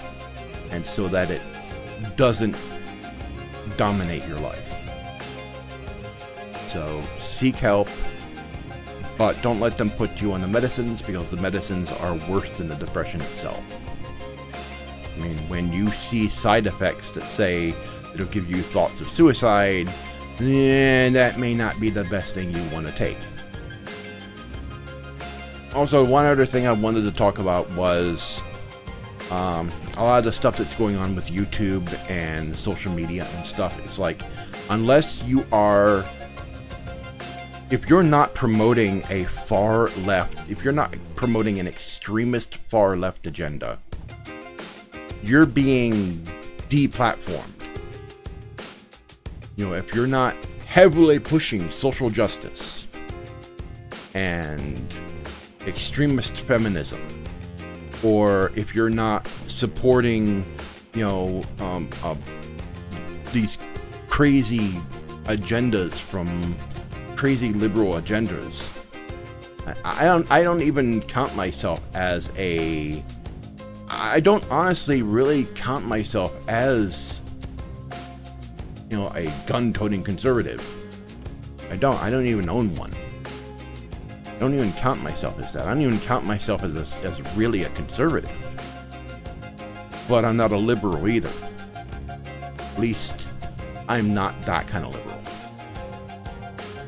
and so that it doesn't dominate your life. So seek help, but don't let them put you on the medicines, because the medicines are worse than the depression itself. I mean, when you see side effects that say it'll give you thoughts of suicide, then that may not be the best thing you want to take. Also, one other thing I wanted to talk about was a lot of the stuff that's going on with YouTube and social media and stuff. It's like, unless you are, if you're not promoting a far left, if you're not promoting an extremist far left agenda, you're being deplatformed. If you're not heavily pushing social justice and extremist feminism, or if you're not supporting, these crazy agendas from crazy liberal agendas, I don't even count myself as a, I don't honestly really count myself as you know, a gun-toting conservative. I don't even own one. I don't even count myself as that. I don't even count myself as really a conservative. But I'm not a liberal either. At least I'm not that kind of liberal.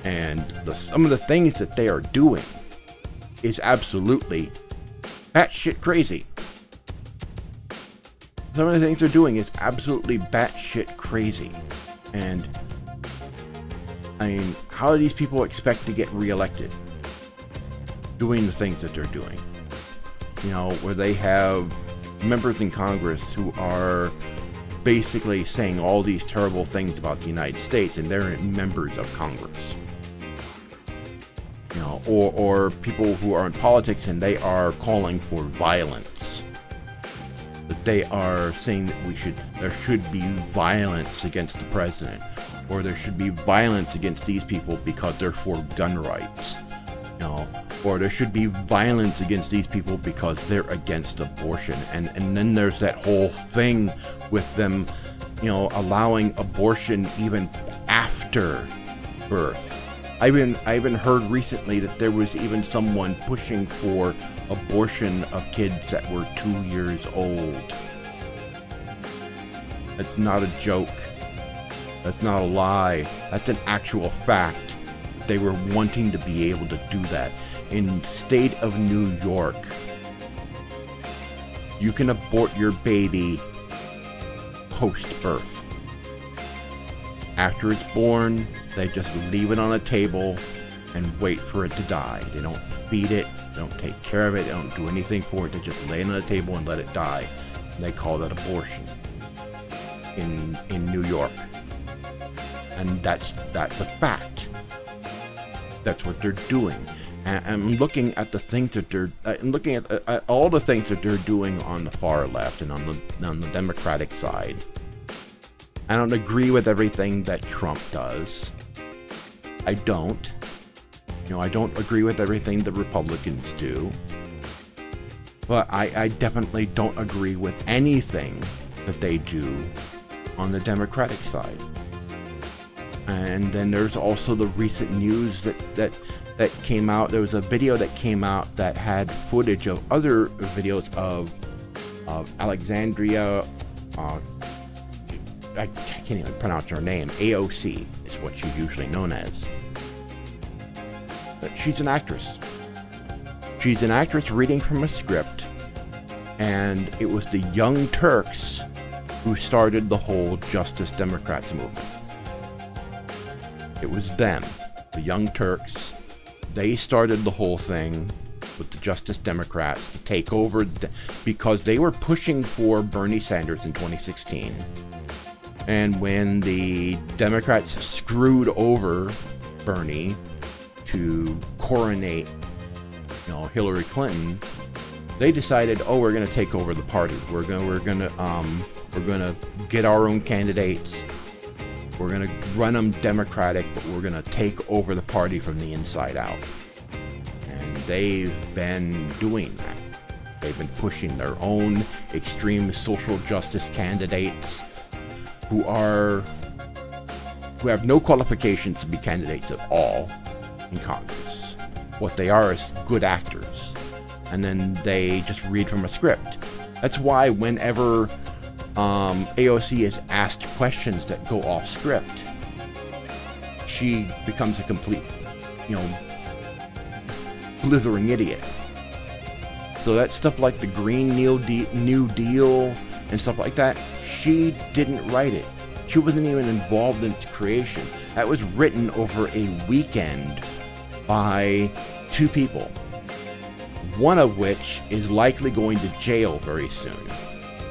And some of the things that they are doing is absolutely batshit crazy. Some of the things they're doing is absolutely batshit crazy. And I mean, how do these people expect to get reelected doing the things that they're doing? You know, where they have members in Congress who are basically saying all these terrible things about the United States, and they're members of Congress. You know, or people who are in politics and they are calling for violence. That they are saying that there should be violence against the president, or there should be violence against these people because they're for gun rights. You know, or there should be violence against these people because they're against abortion. And then there's that whole thing with them, you know, allowing abortion even after birth. I even heard recently that there was even someone pushing for abortion of kids that were 2 years old. That's not a joke. That's not a lie. That's an actual fact. They were wanting to be able to do that. In state of New York, you can abort your baby post-birth. After it's born, they just leave it on a table and wait for it to die. They don't feed it, they don't take care of it, they don't do anything for it. They just lay it on a table and let it die. And they call that abortion in New York. And that's a fact. That's what they're doing. And I'm looking at the things that I'm looking at all the things that they're doing on the far left and on the Democratic side. I don't agree with everything that Trump does. I don't. You know, I don't agree with everything the Republicans do. But I definitely don't agree with anything that they do on the Democratic side. And then there's also the recent news that came out. There was a video that came out that had footage of other videos of Alexandria, I can't even pronounce her name, AOC is what she's usually known as. But she's an actress. She's an actress reading from a script, and it was the Young Turks who started the whole Justice Democrats movement. It was them, the Young Turks. They started the whole thing with the Justice Democrats to take over because they were pushing for Bernie Sanders in 2016. And when the Democrats screwed over Bernie to coronate, you know, Hillary Clinton, they decided, oh, we're going to take over the party. We're going to get our own candidates. We're going to run them Democratic, but we're going to take over the party from the inside out. And they've been doing that. They've been pushing their own extreme social justice candidates who have no qualifications to be candidates at all in Congress. What they are is good actors. And then they just read from a script. That's why whenever AOC is asked questions that go off script, she becomes a complete, you know, blithering idiot. So that stuff like the Green New Deal and stuff like that, she didn't write it. She wasn't even involved in its creation. That was written over a weekend by two people, one of which is likely going to jail very soon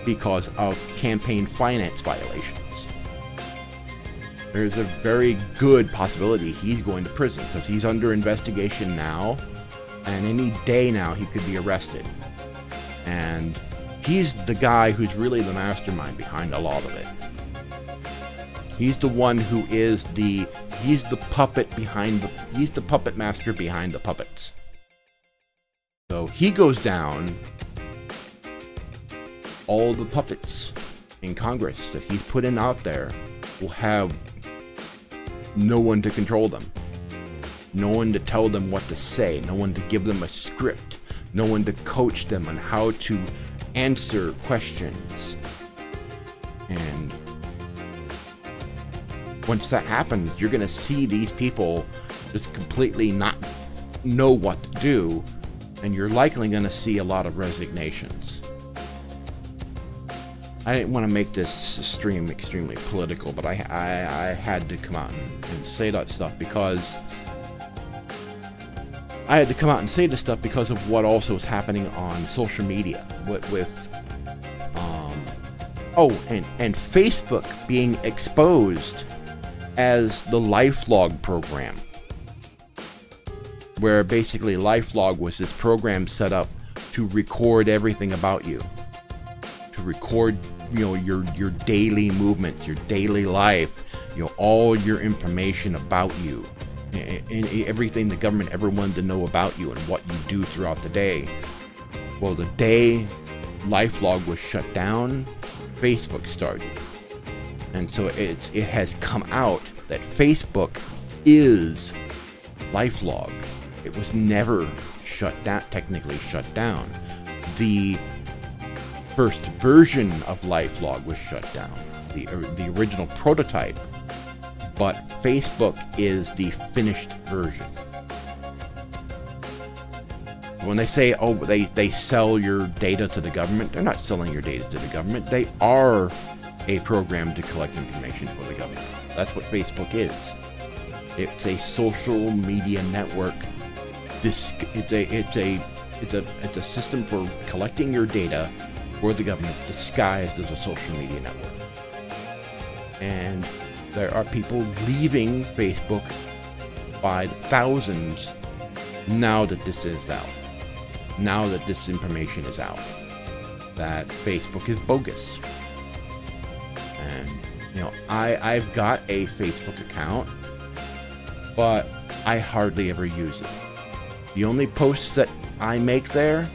because of campaign finance violations. There's a very good possibility he's going to prison because he's under investigation now, and any day now he could be arrested. And he's the guy who's really the mastermind behind a lot of it. He's the one who is he's the puppet master behind the puppets. So he goes down all the puppets in Congress that he's put in out there will have no one to control them. No one to tell them what to say. No one to give them a script. No one to coach them on how to answer questions. And once that happens, you're going to see these people just completely not know what to do, and you're likely going to see a lot of resignations. I didn't want to make this stream extremely political, but I had to come out and say that stuff because I had to come out and say this stuff because of what also is happening on social media with and Facebook being exposed as the LifeLog program, where basically LifeLog was this program set up to record everything about you, to record, you know, your daily movements, your daily life, you know, all your information about you, and everything the government ever wanted to know about you and what you do throughout the day. Well, the day LifeLog was shut down, Facebook started. And so it has come out that Facebook is LifeLog. It was never shut down, technically shut down. The first version of LifeLog was shut down, the original prototype, but Facebook is the finished version. When they say, oh, they sell your data to the government, they're not selling your data to the government. They are a program to collect information for the government. That's what Facebook is. It's a social media network. It's a system for collecting your data for the government disguised as a social media network. And there are people leaving Facebook by the thousands now that this is out. Now that this information is out, that Facebook is bogus. And, you know, I've got a Facebook account, but I hardly ever use it. The only posts that I make there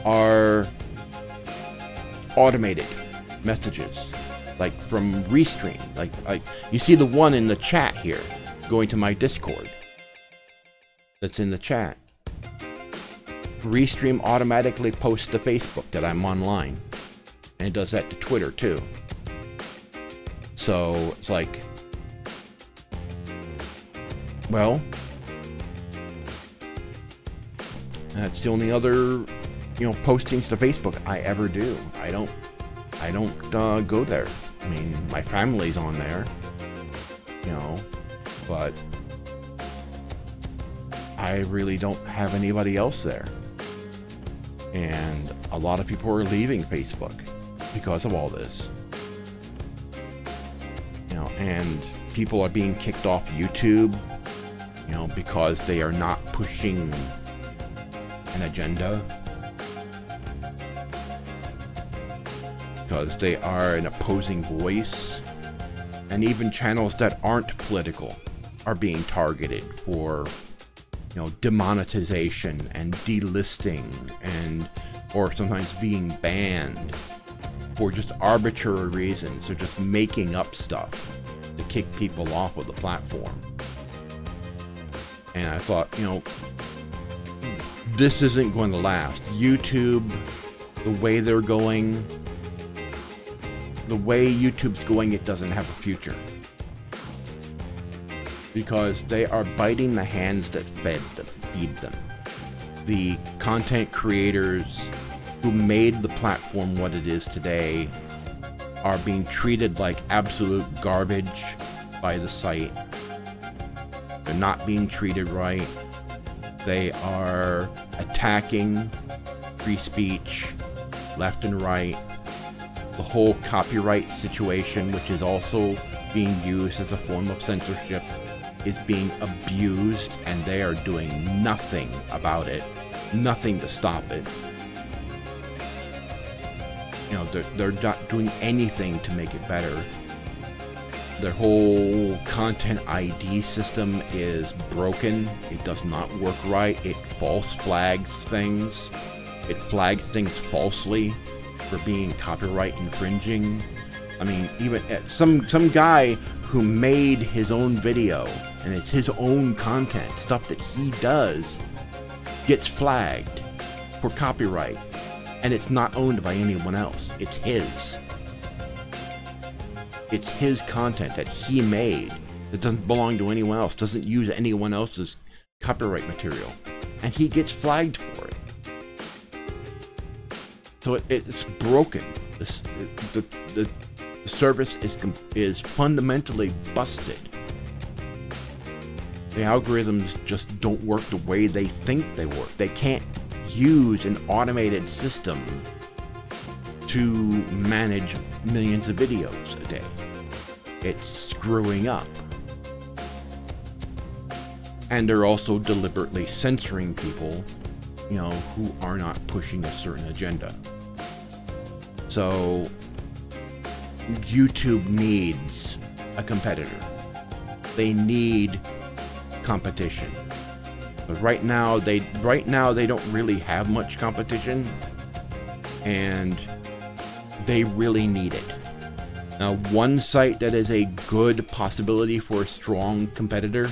are automated messages, like from Restream. Like you see the one in the chat here, going to my Discord. That's in the chat. Restream automatically posts to Facebook that I'm online, and it does that to Twitter too. So it's like, well, that's the only other, you know, postings to Facebook I ever do. I don't go there. I mean, my family's on there, you know, but I really don't have anybody else there. And a lot of people are leaving Facebook because of all this. You know, and people are being kicked off YouTube, you know, because they are not pushing an agenda. Because they are an opposing voice. And even channels that aren't political are being targeted for, you know, demonetization and delisting, and or sometimes being banned for just arbitrary reasons, or just making up stuff to kick people off of the platform. And I thought, you know, this isn't going to last. YouTube, the way they're going, the way YouTube's going, it doesn't have a future. Because they are biting the hands that feed them. The content creators who made the platform what it is today are being treated like absolute garbage by the site. They're not being treated right. They are attacking free speech left and right. The whole copyright situation, which is also being used as a form of censorship, is being abused, and they are doing nothing about it, nothing to stop it. You know, they're not doing anything to make it better. Their whole content ID system is broken. It does not work right. It false flags things. It flags things falsely for being copyright infringing. I mean, even some guy who made his own video, and it's his own content, stuff that he does, gets flagged for copyright, and it's not owned by anyone else. It's his. It's his content that he made. It doesn't belong to anyone else, doesn't use anyone else's copyright material, and he gets flagged for it. So it's broken. The service is fundamentally busted. The algorithms just don't work the way they think they work. They can't use an automated system to manage millions of videos a day. It's screwing up. And they're also deliberately censoring people, you know, who are not pushing a certain agenda. So YouTube needs a competitor. They need competition. But right now they don't really have much competition, and they really need it. Now, one site that is a good possibility for a strong competitor,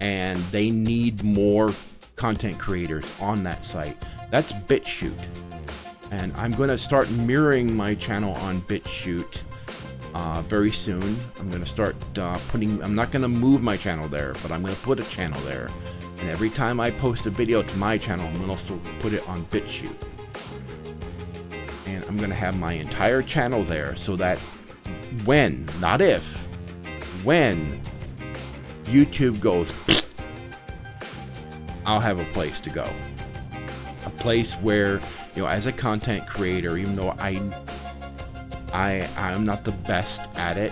and they need more content creators on that site, that's BitChute. And I'm going to start mirroring my channel on BitChute very soon. I'm going to start I'm not going to move my channel there, but I'm going to put a channel there. And every time I post a video to my channel, I'm going to also put it on BitChute. And I'm going to have my entire channel there, so that when, not if, when YouTube goes, I'll have a place to go. A place where, you know, as a content creator, even though I'm not the best at it,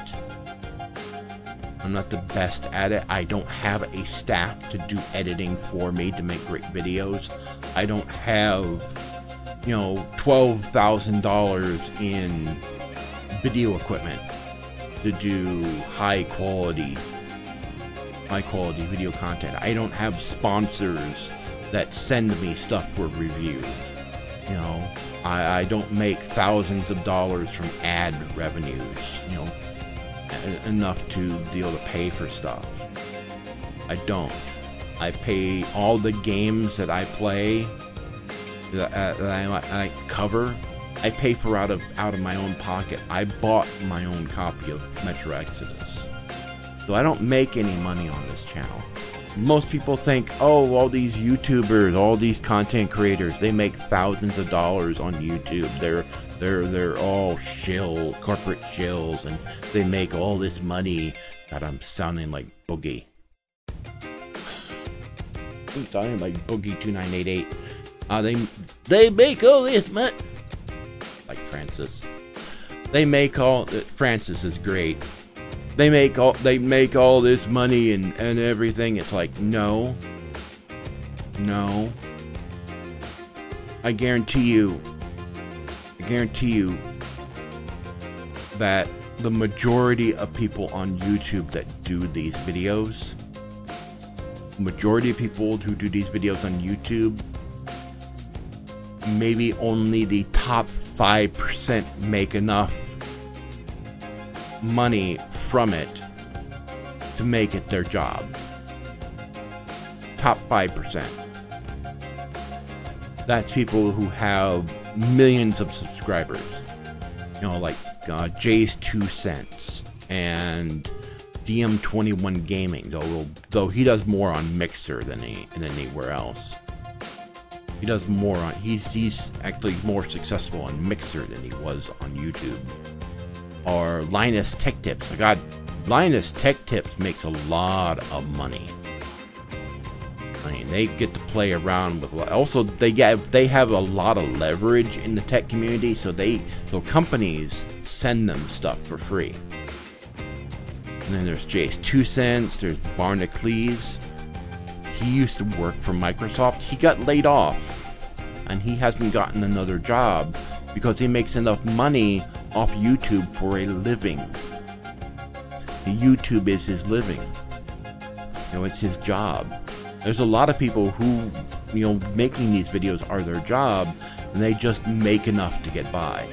I don't have a staff to do editing for me to make great videos. I don't have, you know, $12,000 in video equipment to do high quality video content. I don't have sponsors that send me stuff for review. You know, I don't make thousands of dollars from ad revenues, you know, enough to be able to pay for stuff. I don't. I pay all the games that I play, that I cover, I pay for out of my own pocket. I bought my own copy of Metro Exodus. So I don't make any money on this channel. Most people think, oh, all these YouTubers, all these content creators, they make thousands of dollars on YouTube. They're all corporate shills, and they make all this money. God, I'm sounding like Boogie. I'm sounding like Boogie 2988. They make all this money. Like Francis. They make all. Francis is great. They make all this money and everything. It's like, no. I guarantee you that the majority of people on YouTube that do these videos, on YouTube, maybe only the top 5% make enough money from it to make it their job. Top 5%. That's people who have millions of subscribers. You know, like Jay's 2 Cents and DM21 Gaming, though he does more on Mixer than anywhere else. He does more on he's actually more successful on Mixer than he was on YouTube. Or Linus Tech Tips. God, Linus Tech Tips makes a lot of money. I mean, they get to play around with. Also, they have a lot of leverage in the tech community, so companies send them stuff for free. And then there's Jay's 2 Cents. There's Barnacles. He used to work for Microsoft. He got laid off, and he hasn't gotten another job because he makes enough money off YouTube for a living. YouTube is his living. You know, it's his job. There's a lot of people who, you know, making these videos are their job, and they just make enough to get by.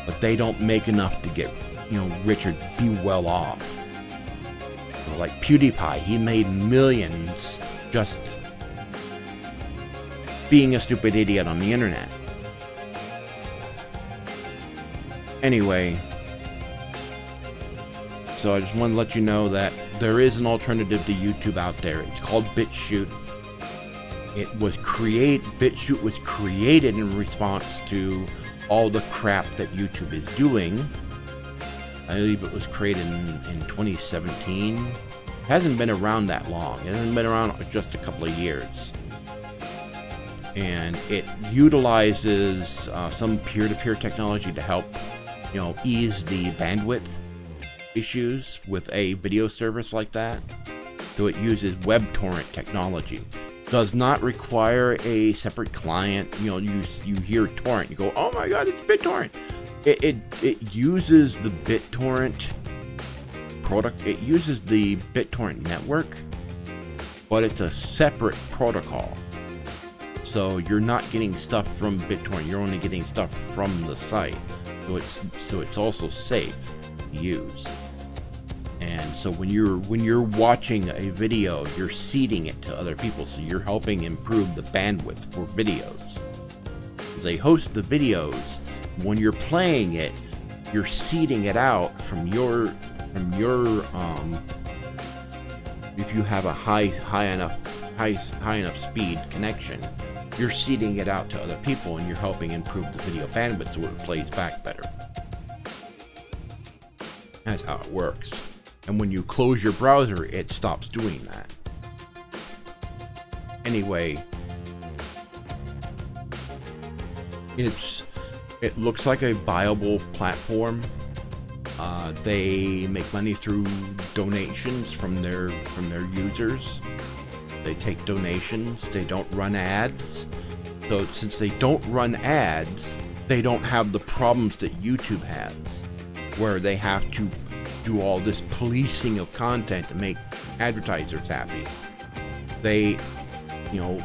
But they don't make enough to get you know, richer, be well off. You know, like PewDiePie, he made millions just being a stupid idiot on the internet. Anyway, so I just want to let you know that there is an alternative to YouTube out there. It's called BitChute. BitChute was created in response to all the crap that YouTube is doing. I believe it was created in 2017. It hasn't been around that long. It hasn't been around just a couple of years. And it utilizes some peer-to-peer technology to help, you know, ease the bandwidth issues with a video service like that. So it uses WebTorrent technology. Does not require a separate client. You know, you hear torrent, you go, oh my god, it's BitTorrent. It uses the BitTorrent product. It uses the BitTorrent network, but it's a separate protocol. So you're not getting stuff from BitTorrent. You're only getting stuff from the site. So it's also safe to use. And so when you're watching a video, you're seeding it to other people. So you're helping improve the bandwidth for videos. They host the videos. When you're playing it, you're seeding it out from your if you have a high enough speed connection, you're seeding it out to other people, and you're helping improve the video bandwidth so it plays back better. That's how it works. And when you close your browser, it stops doing that. Anyway, it looks like a viable platform. They make money through donations from their users. They take donations. They don't run ads. So since they don't run ads, they don't have the problems that YouTube has, where they have to do all this policing of content to make advertisers happy. They, you know,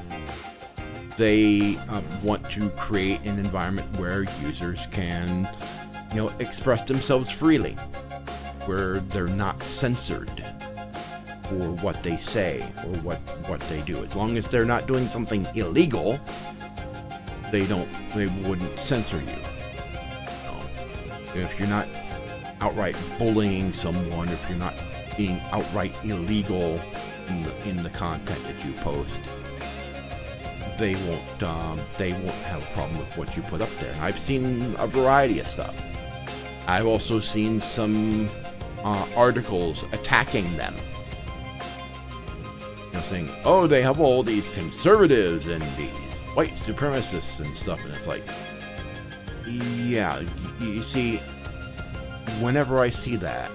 they want to create an environment where users can, you know, express themselves freely, where they're not censored for what they say or what they do. As long as they're not doing something illegal, they wouldn't censor you. You know, if you're not outright bullying someone, if you're not being outright illegal in the content that you post, they won't have a problem with what you put up there. And I've seen a variety of stuff. I've also seen some articles attacking them, you know, saying, oh, they have all these conservatives and these white supremacists and stuff, and it's like, yeah, you see, whenever I see that,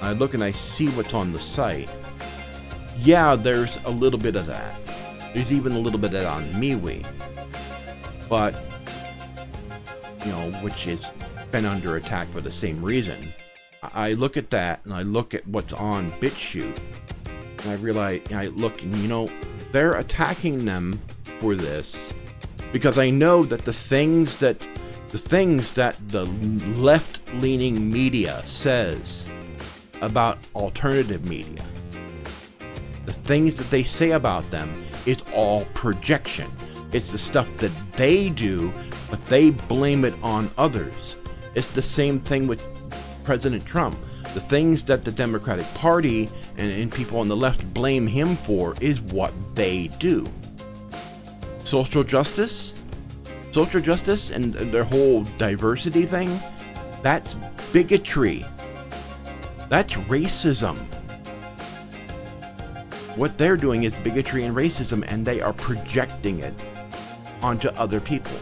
I look and I see what's on the site, yeah, there's a little bit of that. There's even a little bit of that on MeWe, but, you know, which has been under attack for the same reason. I look at that, and I look at what's on BitChute, and I realize, I look, and you know, they're attacking them for this because I know that the things that the left-leaning media says about alternative media, the things that they say about them, is all projection. It's the stuff that they do, but they blame it on others. It's the same thing with President Trump. The things that the Democratic Party and people on the left blame him for is what they do. Social justice and their whole diversity thing, that's bigotry. That's racism. What they're doing is bigotry and racism, and they are projecting it onto other people.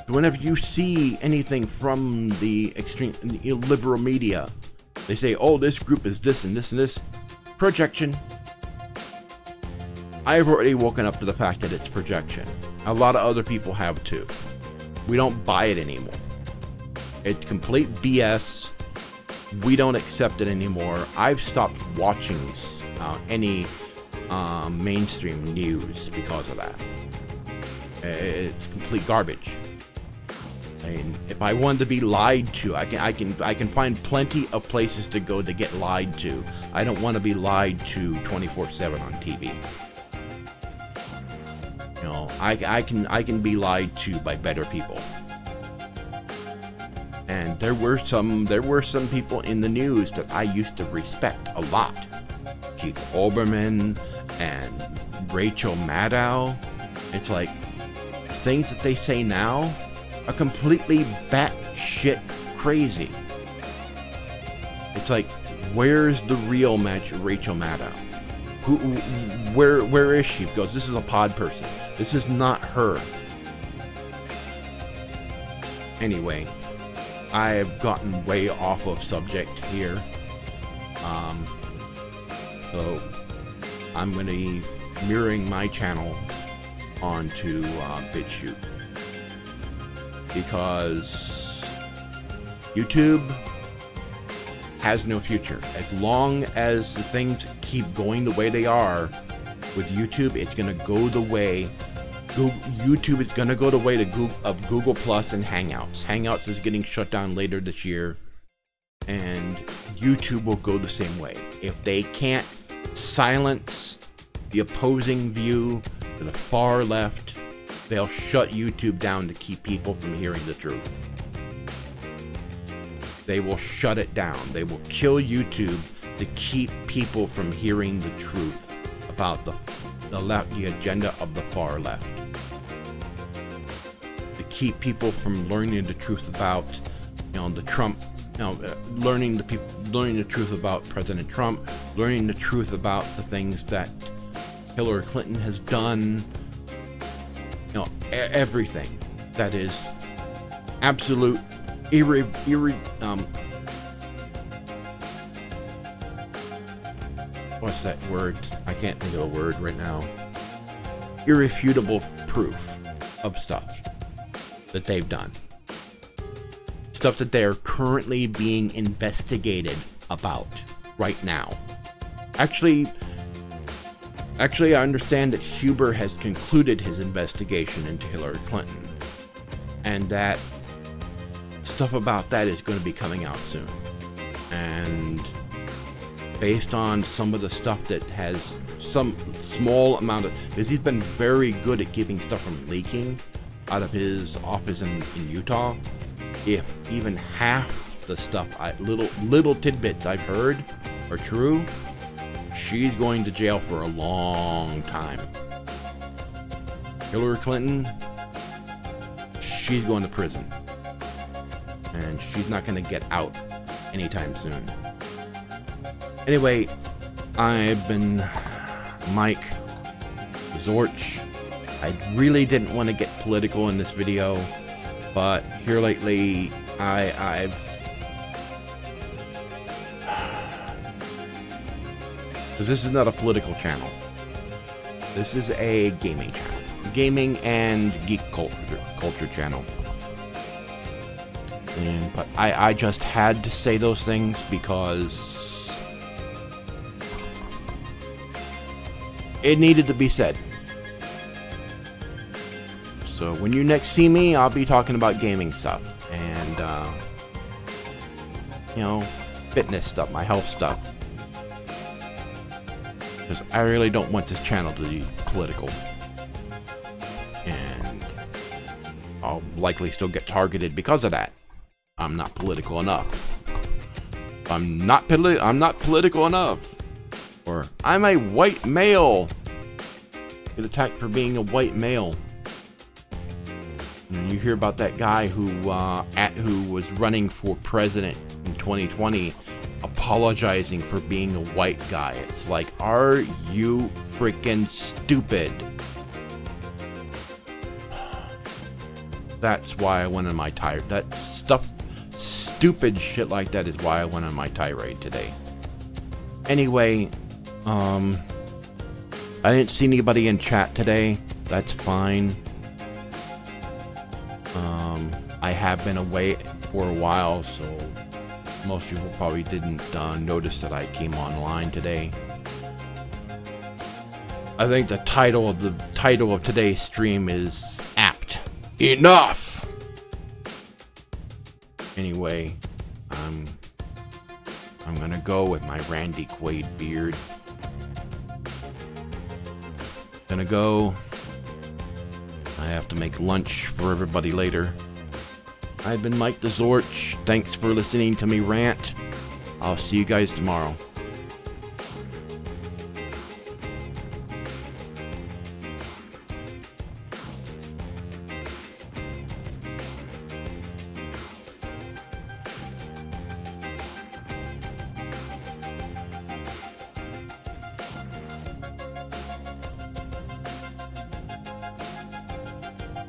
Whenever you see anything from the extreme liberal media, they say, oh, this group is this and this and this. Projection. I've already woken up to the fact that it's projection. A lot of other people have too. We don't buy it anymore. It's complete BS. We don't accept it anymore. I've stopped watching any mainstream news because of that. It's complete garbage. I mean, if I wanted to be lied to, I can find plenty of places to go to get lied to. I don't want to be lied to 24/7 on TV. You know, I can be lied to by better people. And there were some people in the news that I used to respect a lot. Keith Olbermann and Rachel Maddow. It's like, things that they say now are completely batshit crazy. It's like, where's the real Rachel Maddow? Where is she? Because this is a pod person. This is not her. Anyway, I've gotten way off of subject here. So I'm going to be mirroring my channel onto BitChute, because YouTube has no future. As long as the things keep going the way they are with YouTube, it's going to go the way YouTube is going to go the way of Google Plus and Hangouts. Hangouts is getting shut down later this year, and YouTube will go the same way. If they can't silence the opposing view to the far left, they'll shut YouTube down to keep people from hearing the truth. They will shut it down. They will kill YouTube to keep people from hearing the truth about the agenda of the far left. To keep people from learning the truth about, the Trump, learning the truth about President Trump, learning the truth about the things that Hillary Clinton has done, everything that is absolute what's that word? I can't think of a word right now. Irrefutable proof of stuff that they've done. Stuff that they're currently being investigated about right now. Actually, I understand that Huber has concluded his investigation into Hillary Clinton, and that stuff about that is going to be coming out soon. And based on some of the stuff that has some small amount of, because he's been very good at keeping stuff from leaking out of his office in Utah. If even half the stuff, little tidbits I've heard are true, she's going to jail for a long time. Hillary Clinton, she's going to prison, and she's not going to get out anytime soon. Anyway, I've been Mike, Zorch. I really didn't want to get political in this video, but here lately, because this is not a political channel. This is a gaming channel. Gaming and geek culture channel. But I just had to say those things because it needed to be said. So when you next see me, I'll be talking about gaming stuff and fitness stuff, my health stuff. Because I really don't want this channel to be political. And I'll likely still get targeted because of that. I'm not political enough. I'm not political enough. Or I'm a white male. Get attacked for being a white male. And you hear about that guy who was running for president in 2020, apologizing for being a white guy. It's like, are you freaking stupid? That's why I went on my tirade. That stuff, stupid shit like that is why I went on my tirade today. Anyway, I didn't see anybody in chat today. That's fine. I have been away for a while, so most people probably didn't notice that I came online today. I think the title of today's stream is apt. Enough! Anyway, I'm gonna go with my Randy Quaid beard. Gonna go. I have to make lunch for everybody later. I've been Mike TheZorch. Thanks for listening to me rant. I'll see you guys tomorrow.